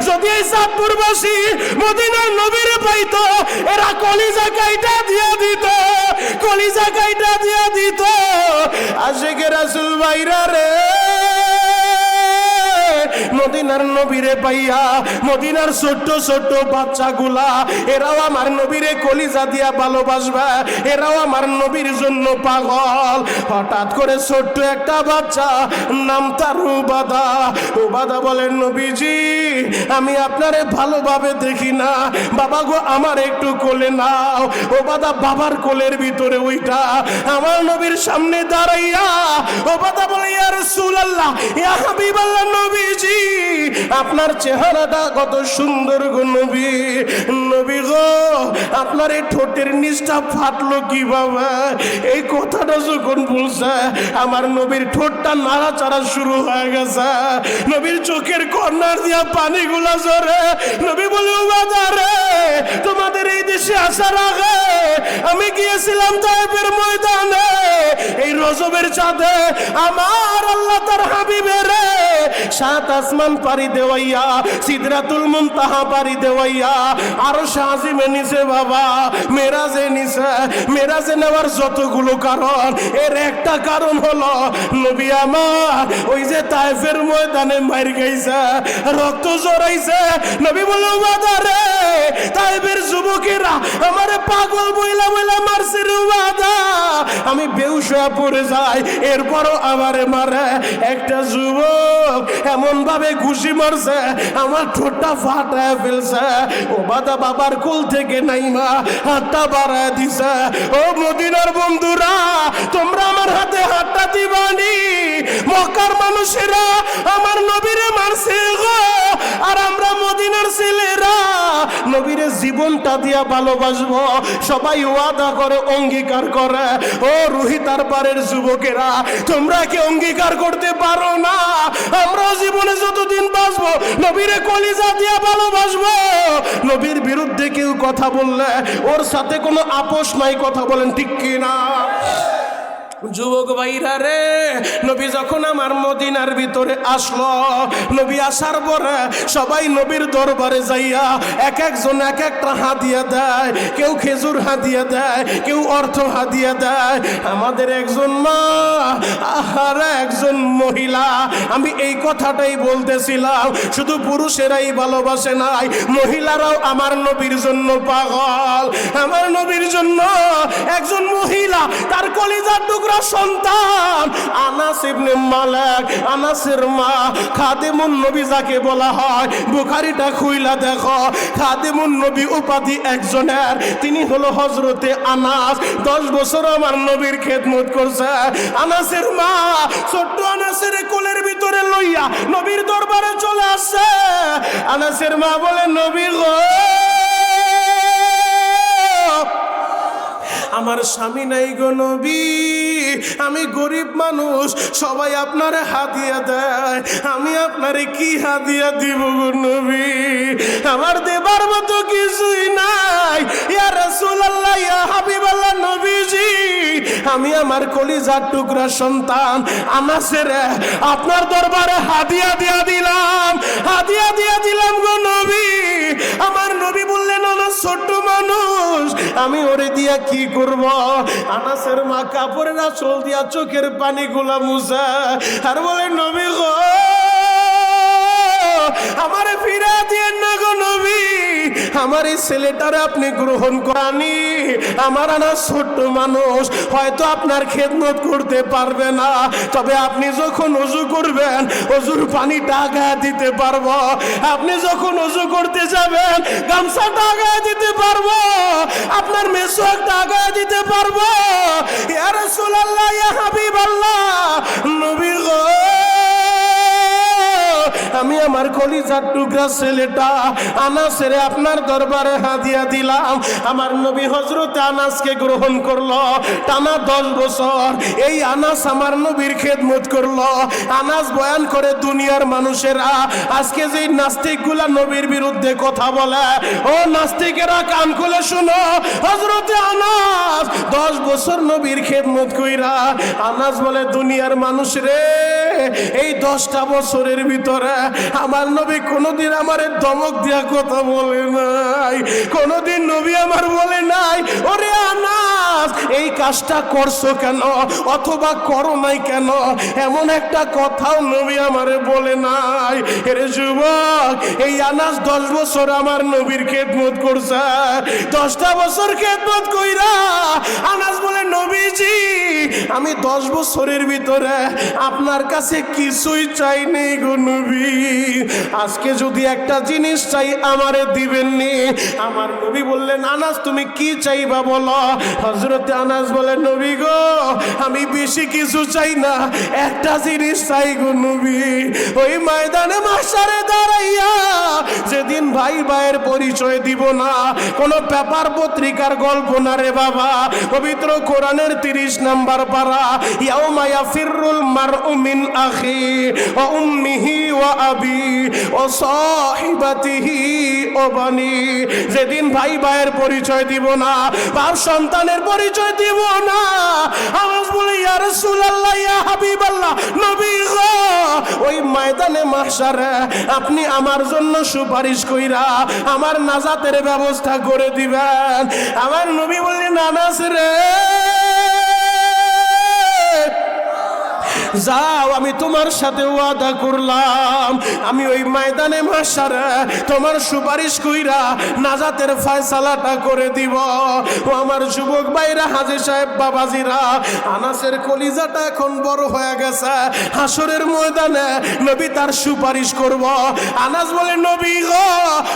যদি এই চাঁদপুরবাসী মদিনার নবীরে পাইতো, এরা কলিজা কাইটা দিয়া দিত, কলিজা কাইটা দিয়া দিত। আশিকে রাসূল ভাইরা রে, মদিনার নবীরে পাইয়া মদিনার ছোট্ট ছোট্ট বাচ্চাগুলা এরাও আমার নবীরে কলিজা দিয়া ভালোবাসবে, এরাও আমার নবীর জন্য পাগল। হঠাৎ করে ছোট্ট একটা বাচ্চা, নাম তার উবাদা, উবাদা বলেন, নবীজি আমি আপনারে ভালোভাবে দেখি না, বাবা গো আমার একটু কোলে নাও। উবাদা বাবার কোলের ভিতরে ওইটা আমার নবীর সামনে দাঁড়াইয়া উবাদা বলে, ইয়া রাসূলুল্লাহ, ইয়া হাবিবাল্লাহ, নবীজি আপনার চেহারাটা কত সুন্দর গো নবী, নবী গো আপনার এই ঠোঁটের নিচটা ফাটলো কিভাবে? এই কথাটা যখন বলছে আমার নবীর ঠোঁটটা নাড়াচাড়া শুরু হয়ে গেছে, নবীর চোখের কর্নার দিয়া পানিগুলা ঝরে। নবী বলে, উবাদা রে তোমাদের এই দেশে আসার আগে আমি গিয়েছিলাম তায়েফের ময়দানে, এই রজবের চাঁদে আমার আল্লাহ তার হাবিবের 7 আসমান পারি দেওয়াইয়া, সিদরাতুল মুনতাহা পারি দেওয়াইয়া, আরশ আজিমে নিছে বাবা, মেরাজে নিছে। মেরাজে নেওয়ার যতগুলো কারণ, এর একটা কারণ হলো নবী আমার ওই যে তায়েফের ময়দানে মার খাইছে, রক্ত জড়াইছে। নবী বলে, উবাদা রে তায়েফের যুবকেরা আমারে পাগল বইলা বইলা মারছে রে উবাদা, আমি বেহুশ হয়ে পড়ে যাই, এরপরও আমারে মারে। একটা যুবক এমন ভাবে ঘুষি মারছে আমার ঠোঁটটা ফাটায় ফেলছে। উবাদা বাবার কোল থেকে নাইমা হাতটা বাড়ায় দিছে। ও মদিনার বন্ধুরা, তোমরা আমার হাতে হাতটা দিবানি? মক্কার মানুষেরা আমার নবীরে মারছে গো, আর আমরা মদিনার ছেলেরা নবীরে জীবনটা দিয়া ভালোবাসবো। সবাই ওয়াদা করে, অঙ্গীকার করে। ও রুহিতার পারের যুবকেরা, তোমরা কি অঙ্গীকার করতে পারো না আমরা জীবনে যতদিন বাঁচবো নবীরে কলিজা দিয়া ভালোবাসবো, নবীর বিরুদ্ধে কেউ কথা বললে ওর সাথে কোনো আপোষ নাই, কথা বলেন ঠিক কি না? যুবক ভাইরা রে, নবী যখন আমার মদিনার ভিতরে আসলো, নবী আসার পরে সবাই নবীর দরবারে যাইয়া এক একজন এক একটা হাদিয়া দেয়। কেউ খেজুর হাদিয়া দেয়, কেউ অর্থ হাদিয়া দেয়। আমাদের একজন মা আর একজন মহিলা, আমি এই কথাটাই বলতেছিলাম, শুধু পুরুষেরাই ভালোবাসে নাই, মহিলারাও আমার নবীর জন্য পাগল। আমার নবীর জন্য একজন মহিলা, তার কলিজার টুকরা সন্তান আনাস ইবনে মালিক, আনাসের মা খাদেমুন নবী যাকে বলা হয়, বুখারীটা খুইলা দেখো, খাদেমুন নবী উপাধি একজনের, তিনি হলো হযরতে আনাস। 10 বছর আমার নবীর খেদমত করছে। আনাসের মা ছোট্ট আনাসের কোলের ভিতরে লইয়া নবীর দরবারে চলে আসছে। আনাসের মা বলে, নবী গো, আমার স্বামী নাই গো নবী, আমি গরিব মানুষ, সবাই আপনারে হাদিয়া দেয়, আমি আপনারে কি হাদিয়া দিব গো নবী? আমার দেবার মতো কিছুই নাই। ইয়া রাসূলুল্লাহ, ইয়া হাবিবাল্লাহ, নবীজি, আমি আমার কলিজার টুকরা সন্তান আনাসের আপনার দরবারে হাদিয়া দিয়া দিলাম, হাদিয়া দিয়া দিলাম গো নবী। আমার নবী বললেন, আনাস ছোট্ট মানুষ, আমি ওরে দিয়া কি করব? আনাসের মা কাপড়ের আঁচল দিয়া চোখের পানিগুলা মুছা আর বলে, নবী গো, আমারে ফিরা দিয়েন না গো নবী, আমার এই ছেলেটারে আপনি গ্রহণ করানি। আমার আনাস ছোট্ট মানুষ, হয়তো আপনার খেদমত করতে পারবে না, তবে আপনি যখন ওযু করবেন ওযুর পানিটা গায়ে দিতে পারবো, আপনি যখন ওযু করতে যাবেন গামছাটা গায়ে দিতে পারবো, আপনার মেসওয়াকটা গায়ে দিতে পারবো। ইয়া রাসূলুল্লাহ, ইয়া হাবিবাল্লাহ, নবী গো, আমি আমার কলিজার টুকরা ছেলেটা আনাসের আপনার দরবারে হাদিয়া দিলাম। আমার নবী হযরত আনাসকে গ্রহণ করলো টানা 10 বছর। এই আনাস আমার নবীর খেদমত করলো। আনাস বয়ান করে দুনিয়ার মানুষেরা আজকে যে নাস্তিকগুলা নবীর বিরুদ্ধে কথা বলে, ও নাস্তিকেরা কান খুলে শুনো, হযরত আনাস 10 বছর নবীর খেদমত কইরা আনাস বলে, দুনিয়ার মানুষ রে, এই 10টা বছরের ভিতরে আমার নবী কোনোদিন আমারে ধমক দিয়া কথা বলে নাই, কোনোদিন নবী আমার বলে নাই, ওরে আনাস এই কাজটা করছো কেন, অথবা করো নাই কেন, এমন একটা কথাও নবী আমারে বলে নাই। এরে যুবক, এই আনাস 10 বছর আমার নবীর খেদমত করছে। 10টা বছর খেদমত কইরা আনাস বলে, নবীজি, আমি 10 বছরের ভিতরে আপনার কাছে কিছুই চাই নেই গো নবী, আজকে যদি একটা জিনিস চাই আমারে দিবেননি। আমার নবী বললেন, আনাস তুমি কি চাইবা বলো? হযরতে আনাস বলে, নবী গো, আমি বেশি কিছু চাই না, একটা জিনিস চাই গো নবী, ওই ময়দানে মাহশারে দাঁড়াইয়া যেদিন ভাই ভাইয়ের পরিচয় দিব না, কোন পেপার পত্রিকার গল্প না রে বাবা, পবিত্র কোরআনের 30 নম্বর পারা, ইয়াউমা ইয়াফিরুল মারউ মিন আখি ওয়া উম্মিহি ওয়া আবি ওয়া সাহিবাতিহি ওয়া বানি, যেদিন ভাই ভাইয়ের পরিচয় দিব না, বাপ সন্তানের পরিচয় দিব না। আওয়াজ বলে, ইয়া রাসূলুল্লাহ, ইয়া হাবিবাল্লাহ, নবী গো, ওই ময়দানে মাহশারে আপনি আমার জন্য সুপারিশ কইরা আমার নাজাতের ব্যবস্থা করে দিবেন। আমার নবী বললেন, আনাস রে, যাও, আমি তোমার সাথে ওয়াদা করলাম, আমি ওই ময়দানে মাহশারে তোমার সুপারিশ কইরা নাজাতের ফয়সালাটা করে দিব। ও আমার যুবক ভাইরা, হাজী সাহেব, বাবাজিরা, আনাসের কলিজাটা এখন বড় হয়ে গেছে। হাসরের ময়দানে নবী তার সুপারিশ করব। আনাস বলে, নবী গো,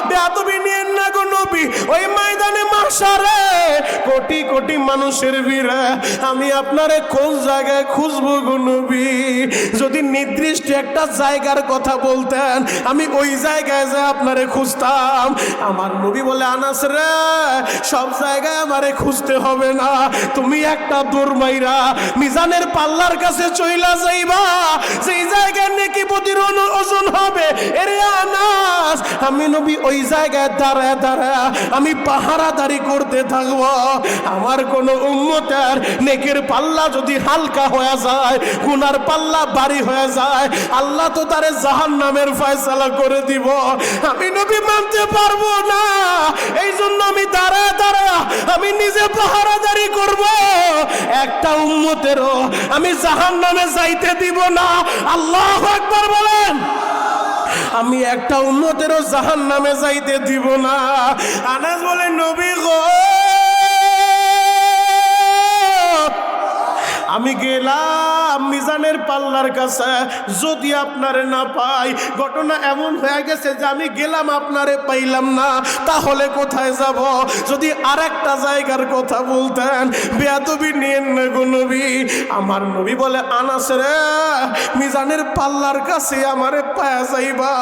বেয়াদবি নিয়েন না গো নবী, ওই ময়দানে মাহশারে কোটি কোটি মানুষের ভিড়ে আমি আপনারে কোন জায়গায় খুঁজবো গো নবী? যদি নির্দিষ্ট একটা জায়গার কথা বলতেন আমি ওই জায়গায় যে আপনারে খুঁজতাম। আমার নবী বলে, আনাস রে, সব জায়গায় আমারে খুঁজতে হবে না, তুমি একটা দৌড় মাইরা মিজানের পাল্লার কাছে চইলা যাইবা, সেই জায়গায় নেকি প্রতির ওজন হবে। এরে আনাস, আমি নবী ওই জায়গায় দাঁড়ায় দাঁড়ায় আমি পাহারাদারি করতে থাকবো। আমার কোন উম্মতের নেকের পাল্লা যদি হালকা হয়ে যায়, গুনার পাল্লা ভারী হয়ে যায়, আল্লাহ তো তারে জাহান্নামের ফয়সালা করে দিব। আমি নবী মানতে পারবো না, এই জন্য আমি দাঁড়ায় দাঁড়ায় আমি নিজে পাহারাদারি করব। একটা উম্মতেরও আমি জাহান্নামে যাইতে দিব না। আল্লাহু আকবার বলেন। আমি একটা উম্মতেরও জাহান্নামে যাইতে দিব না। আনাস বলে, নবী গো, আমি গেলাম মিজানের পাল্লার কাছে, যদি আপনারে না পাই, ঘটনা এমন হয়ে গেছে যে আমি গেলাম আপনারে পাইলাম না, তাহলে কোথায় যাব? যদি আরেকটা জায়গার কথা বলতেন, বেয়াদবি নিয়েন না গো নবী। আমার নবী বলে, আনাস রে, মিজানের পাল্লার কাছে আমারে পায়া যাইবা,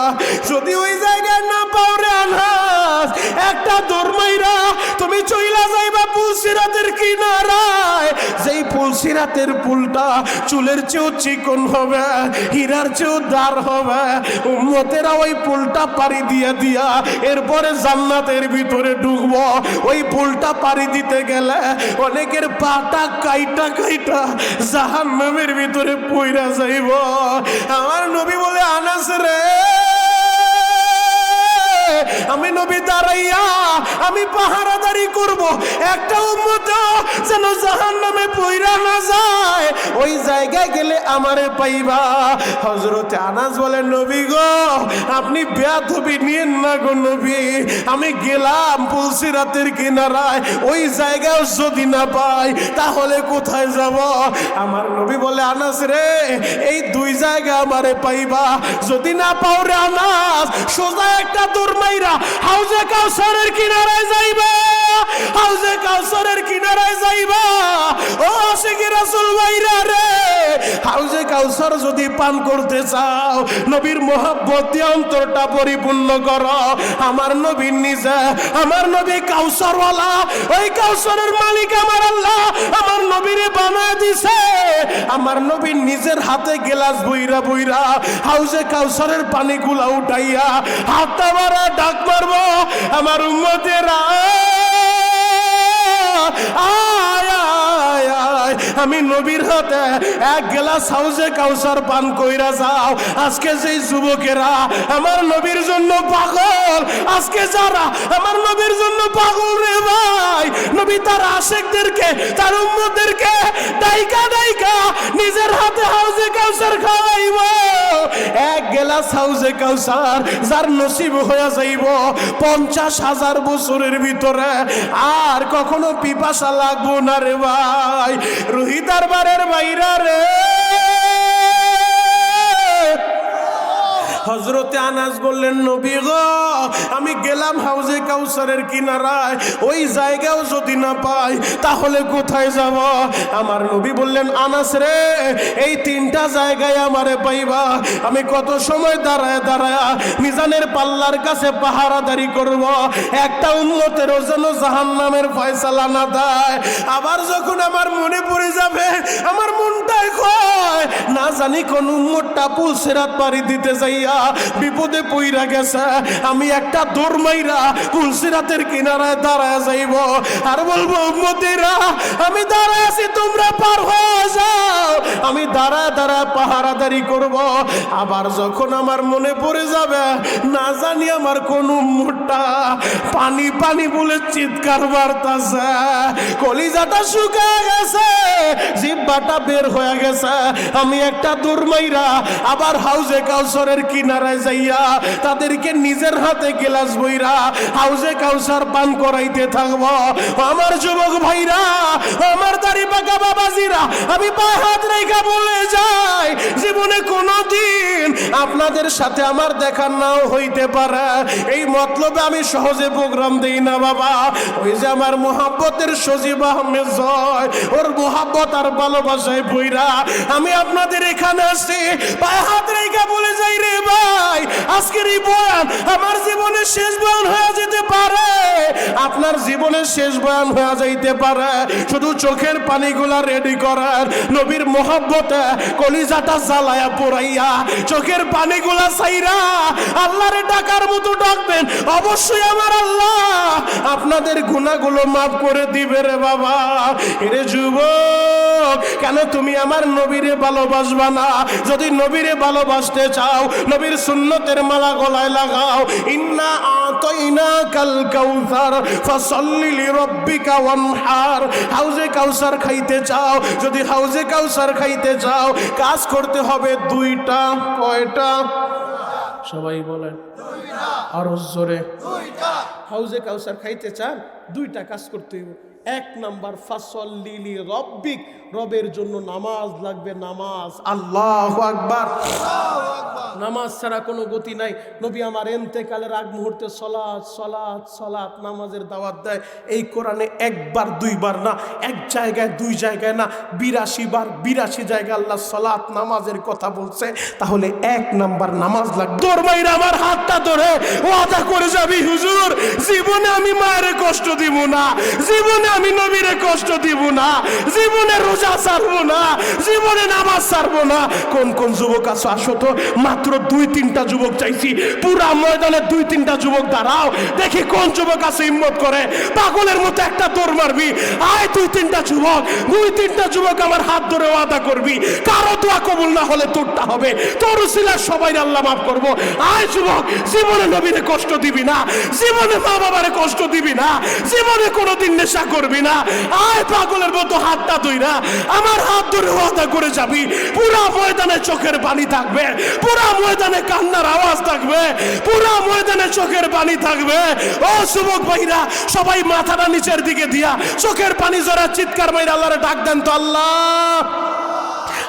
যদি ওই জায়গায় না পাও রে আনাস, একটা দরমাইরা তুমি চইলা যাইবা পুলসিরাতের কিনারায়। যেই পুলসিরাতের পুলটা চুলের চেয়েও চিকন হবে, হীরার চেয়েও দার হবে। উম্মতেরা ওই পুলটা পাড়ি দিয়া দিয়া এরপরে জান্নাতের ভিতরে ঢুকবো। ওই পুলটা পাড়ি দিতে গেলে অনেকের পাটা কাইটা কাইটা জাহান্নামের ভিতরে পইরা যাইব। আমার নবী বলে, আনাস রে, আমি নবী দাঁড়াইয়া আমি পাহারাদারি করব, একটা উম্মত যেন জাহান্নামে পইরা না যায়, ওই জায়গায় গেলে আমারে পাইবা। হযরতে আনাস বলে, নবী গো, আপনি বেয়াদবি নিয়েন না গো নবী। আমি গেলাম পুলসিরাতের কিনারায়, ওই জায়গায় যদি না পাই তাহলে কোথায় যাব? আমার নবী বলে, আনাস রে, এই দুই জায়গা আমারে পাইবা, যদি না পাও রে আনাস, সোজা একটা দৌড় মাইরা হাউজে কাউসারের কিনারায় যাইবা, হাউজে কাউসারের কিনারায় যাইবা। ও আশিকি রাসূল ভাইরা রে, হাউজে কাউসার যদি পান করতে চাও, নবীর মোহাব্বত দিয়ে অন্তরটা পরিপূর্ণ করো। আমার নবী নিজে, আমার নবী কাউসারওয়ালা, ওই কাউসারের মালিক আমার আল্লাহ আমার নবীরে বানায় দিছে। আমার নবী নিজের হাতে গ্লাস বইরা বইরা হাউজে কাউসারের পানিগুলা উঠাইয়া হাতটা মারা ডাক মারবো, আমার উম্মতেরা আয় আয় আয়, আমি নবীর হাতে এক গ্লাস হাউজে কাউসার পান কইরা যাও। আজকে যেই যুবকেরা আমার নবীর জন্য পাগল, আজকে যারা আমার নবীর জন্য পাগল রে ভাই, নবী তার আশিকদেরকে, তার উম্মতদেরকে ডাইকা ডাইকা নিজের হাতে হাউজে কাউসার খাওয়াইব। এক গ্লাস হাউজে কাউসার যার নসিব হয়ে যাইব 50,000 বছরের ভিতরে, আর কখনো পিপাসা লাগবো না রে ভাই। রুহি দরবারের বাইরা রে, হযরতে আনাস বললেন, নবী গো, আমি গেলাম হাউজে কাউসারের কিনারায়, ওই জায়গাও যদি না পাই তাহলে কোথায় যাব? আমার নবী বললেন, আনাস রে, এই তিনটা জায়গায় আমারে পাইবা। আমি কত সময় দাঁড়ায় দাঁড়ায় মিজানের পাল্লার কাছে পাহারাদারি করব, একটা উম্মতেরও যেন জাহান্নামের ফয়সালা না দেয়। আবার যখন আমার মনে পড়ে যাবে, আমার মনটাই কয়, না জানি কোন উম্মতটা পুলসিরাত পাড়ি দিতে যাইয়া বিপদে পইরা গেছে, আমি একটা দৌড় মাইরা পুলসিরাতের কিনারায় দাঁড়ায় যাইব আর বলবো, উম্মতেরা আমি দাঁড়ায় আছি, তোমরা পার হয়ে যাও। আমি দাঁড়ায় দাঁড়ায় পাহারাদারি করব। আবার যখন আমার মনে পড়ে যাবে, না জানি আমার কোন উম্মতটা পানি পানি বলে চিৎকার মারতাছে, কলিজাটা শুকায় গেছে, জিহ্বাটা বের হয়ে গেছে, আমি একটা দৌড় মাইরা আবার হাউজে কাউসারের কি কিনারায় যাইয়া তাদেরকে নিজের হাতে গ্লাস বইরা হাউজে কাউসার পান করাইতে থাকবো। আমার যুবক ভাইরা, আমার দাড়ি পাকা বাবাজিরা, আমি পায়ে হাত রেখা বলে যাই, জীবনে কোনোদিন আপনাদের সাথে আমার দেখা নাও হইতে পারে। এই মতলবে আমি সহজে প্রোগ্রাম দেই না বাবা। ওই যে আমার মোহাব্বতের সজীব আহমেদ জয়, ওর মোহাব্বত আর ভালোবাসায় বইরা আমি আপনাদের এখানে আসছি, পায়ে হাত রেখা বলে যাই রে ভাই, আজকের এই বয়ান আমার জীবনের শেষ বয়ান হয়ে যেতে পারে, আপনার জীবনের শেষ বয়ান হয়ে যাইতে পারে। শুধু চোখের পানিগুলা রেডি করেন, নবীর মোহাব্বতে কলিজাটা জ্বালায়া পোড়াইয়া চোখের পানিগুলা চাইরা আল্লাহরে ডাকার মতো ডাকবেন। অবশ্যই আমার আল্লাহ আপনাদের গুনাহগুলো মাফ করে দিবে রে বাবা। এরে যুবক, কেন তুমি আমার নবীরে ভালোবাসবা না? যদি নবীরে ভালোবাসতে চাও, নবীর সুন্নতের মালা গলায় লাগাও। ইন্না আতাইনাকাল কাউসার ফাসাল্লি লিরাব্বিকা ওয়ানহার। হাউজে কাউসার খাইতে চাও, যদি হাউজে কাউসার খাইতে চাও, কাজ করতে হবে দুইটা। কয়টা? সবাই বলেন আরো জোরে। হাউজে কাউসার খাইতে চান, দুইটা কাজ করতে হবে। এক নাম্বার, ফাসাল্লি লিরাব্বিক, রবের জন্য নামাজ লাগবে, নামাজ। আল্লাহু আকবার। নামাজ ছাড়া কোনো গতি নাই। নবী আমার ইন্তেকালের আগ মুহূর্তে সলাৎ সলাৎ সলাৎ নামাজের দাওয়াত দেয়। এই কোরআনে একবার দুইবার না, এক জায়গায় দুই জায়গায় না, 82 বার 82 জায়গায় আল্লাহ সলাৎ নামাজের কথা বলছে। তাহলে এক নাম্বার নামাজ লাগবে। তোর মাইরা আমার হাতটা ধরে ওয়াদা করে যাবি, হুজুর জীবনে আমি মায়ের কষ্ট দিব না, জীবনে আমি নবীরে কষ্ট দিব না, জীবনে রোজা ছাড়বো না, জীবনে নামাজ ছাড়বো না। কোন কোন যুবক আছো? আসো তো, মাত্র 2-3টা যুবক চাইছি। পুরা ময়দানে 2-3টা যুবক দাঁড়াও, দেখি কোন যুবক আছে হিম্মত করে পাগলের মতো একটা দৌড় মারবি। আয় 2-3টা যুবক, 2-3টা যুবক আমার হাত ধরে ওয়াদা করবি, কারো দোয়া কবুল না হলে তোরটা হবে, তোর উসিলায় সবাই আল্লাহ মাফ করবো। আয় যুবক, জীবনে নবীরে কষ্ট দিবি না, জীবনে মা বাবারে কষ্ট দিবি না, জীবনে কোনোদিন নেশা করবি না। আয় পাগলের মতো হাতটা ধইরা আমার হাত ধরে ওয়াদা করে যাবি। পুরা ময়দানে চোখের পানি থাকবে, পুরা ময়দানে কান্নার আওয়াজ থাকবে, পুরা ময়দানে চোখের পানি থাকবে। ও যুবক ভাইরা, সবাই মাথাটা নিচের দিকে দিয়া চোখের পানি জোরে চিৎকার মাইরা আল্লাহরে ডাক দেন তো। আল্লাহ,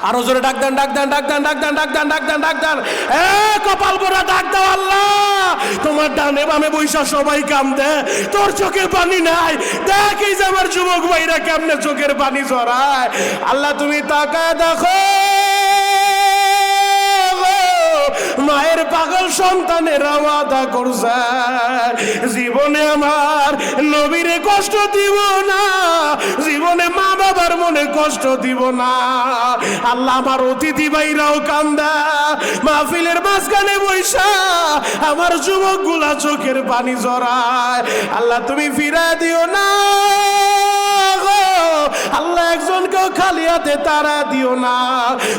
আরো জোরে ডাক দেন, ডাক দেন, ডাক দেন, ডাক দেন, ডাক দেন, ডাক দেন, ডাক দেন। এ কপাল পোড়া ডাক দাও আল্লাহ। তোমার ডানে বামে বৈশা সবাই কান্দে, তোর চোখে পানি নাই। দেখ এই যে আমার যুবক ভাইরা কেমনে চোখের পানি ঝরায়। আল্লাহ তুমি তাকায় দেখো, মায়ের পাগল সন্তানেরা ওয়াদা করছে, জীবনে আমার নবীরে কষ্ট দিব না, জীবনে মা বাবার মনে কষ্ট দিব না। আল্লাহ আমার অতিথি ভাইরাও কান্দা, মাহফিলের মাঝখানে বৈশা আমার যুবক গুলা চোখের পানি জড়ায়। আল্লাহ তুমি ফিরা দিও না আল্লাহ, একজনকেও খালি হাতে তারা দিও না।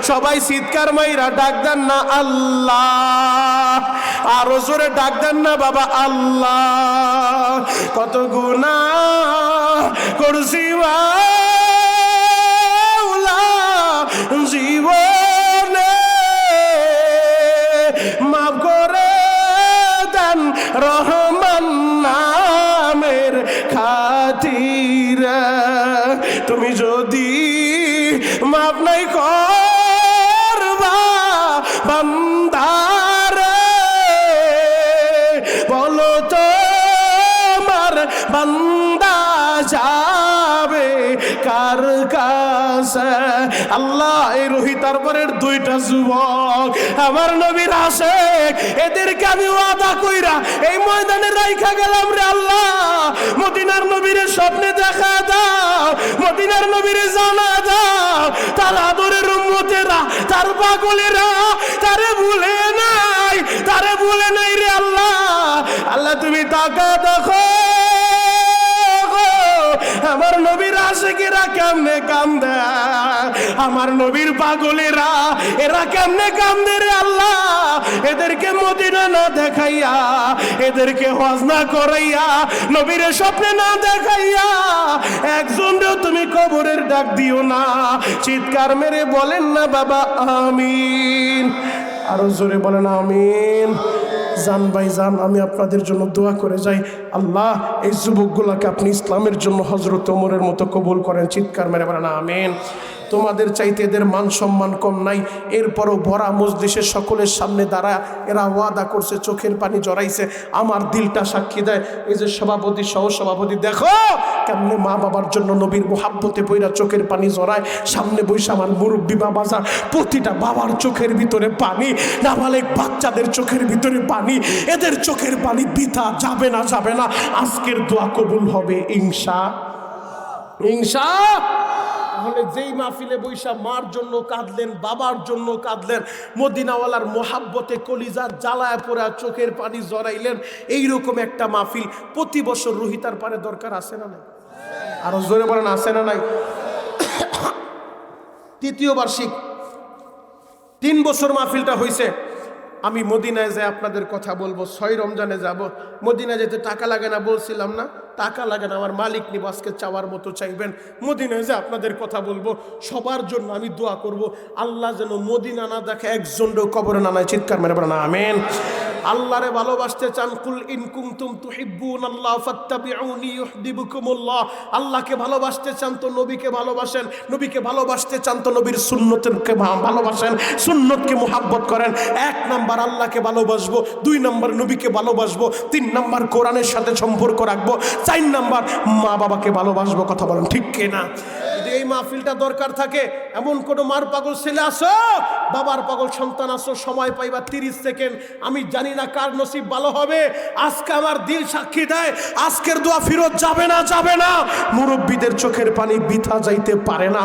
সবাই চিৎকার মাইরা ডাক দেন না আল্লাহ, আরো জোরে ডাক দেন না বাবা আল্লাহ। কত গুনাহ করছি মাওলা জীবনে, মাফ করে দেন রহমান নামের খাতিরে। তুমি যদি মাফ নাই করবা বান্দারে, বলো তো আমার বান্দা যাবে কার কাছে? আল্লাহ, এই রোহিত তারপরের 2টা যুবক আমার নবীর আশেক, এদেরকে আমি ওয়াদা কইরা এই ময়দানে রাইখা গেলাম রে আল্লাহ। মদিনার নবীরে স্বপ্নে দেখা দাও, মদিনার নবীরে জানা দাও, তার আদরের উম্মতেরা, তার পাগলেরা তারে ভুলে নাই, তারে ভুলে নাই রে আল্লাহ। আল্লাহ তুমি তাকা দেখো, আমার নবীর আশিকেরা কেমনে কান্দে, আমার নবীর পাগলেরা এরা কেমনে কান্দে রে আল্লাহ। এদেরকে মদিনা না দেখাইয়া, এদেরকে হজ না করাইয়া, নবীর স্বপ্নে না দেখাইয়া একজনও তুমি কবরের ডাক দিও না। চিৎকার মেরে বলেন না বাবা আমিন। আরো জোরে বলেন আমিন। জান ভাই জান, আমি আপনাদের জন্য দোয়া করে যাই, আল্লাহ এই যুবকগুলাকে আপনি ইসলামের জন্য হযরত ওমরের মতো কবুল করেন। চিৎকার মেরে বলেন আমিন। তোমাদের চাইতে এদের মান সম্মান কম নাই, এরপরও ভরা মজলিসের সকলের সামনে দাঁড়া এরা ওয়াদা করছে, চোখের পানি জড়াইছে, আমার দিলটা সাক্ষী দেয়। এই যে সভাপতি সহ সভাপতি, দেখো কেমনে মা বাবার জন্য নবীর মোহাব্বতে বইরা চোখের পানি জড়ায়। সামনে বৈশা আমার মুরব্বী বাবা যান, প্রতিটা বাবার চোখের ভিতরে পানি, নাবালেক বাচ্চাদের চোখের ভিতরে পানি। এদের চোখের পানি বৃথা যাবে না, যাবে না। আজকের দোয়া কবুল হবে ইনশাআল্লাহ। তাহলে যেই মাহফিলে বৈশা মার জন্য কাঁদলেন, বাবার জন্য কাঁদলেন, মদিনাওয়ালার মোহাব্বতে কলিজার জ্বালায় পড়ে চোখের পানি জড়াইলেন, এইরকম একটা মাহফিল প্রতি বছর রোহিতার পারে দরকার আছে না নাই? আরো জোরে বলেন আছে না নাই? তৃতীয় বার্ষিক 3 বছর মাহফিলটা হয়েছে। আমি মদিনায় যাই আপনাদের কথা বলবো, 6 রমজানে যাব। মদিনায় যেতে টাকা লাগে না বলছিলাম না? টাকা লাগে না, আমার মালিক নিব, আজকে চাওয়ার মতো চাইবেন। মদিনায় যে আপনাদের কথা বলবো, সবার জন্য আমি দোয়া করব, আল্লাহ যেন মদিনা না দেখে একজনও কবরে না নাই। চিৎকার মেরে বলেন আমিন। আল্লাহরে ভালোবাসতে চান, কুল ইন কুনতুম তুহিব্বুনাল্লাহ ফাত্তাবিউনি ইউহিব্বুকুমুল্লাহ। আল্লাহকে ভালোবাসতে চান তো নবীকে ভালোবাসেন, নবীকে ভালোবাসতে চান তো নবীর সুন্নতকে ভালোবাসেন, সুন্নতকে মুহাব্বত করেন। 1 নাম্বার আল্লাহকে ভালোবাসবো, 2 নাম্বার নবীকে ভালোবাসবো, 3 নাম্বার কোরআনের সাথে সম্পর্ক রাখবো, 4 নাম্বার মা বাবাকে ভালোবাসবো। কথা বলেন ঠিক কিনা? যদি এই মাহফিলটা দরকার থাকে, এমন কোন মার পাগল ছেলে আসো, বাবার পাগল সন্তান আসো, সময় পাইবা 30 সেকেন্ড। আমি জানি না কার নসিব ভালো হবে। আজকে আমার দিল সাক্ষী দেয়, আজকের দোয়া ফিরত যাবে না, যাবে না। মুরব্বীদের চোখের পানি বৃথা যাইতে পারে না।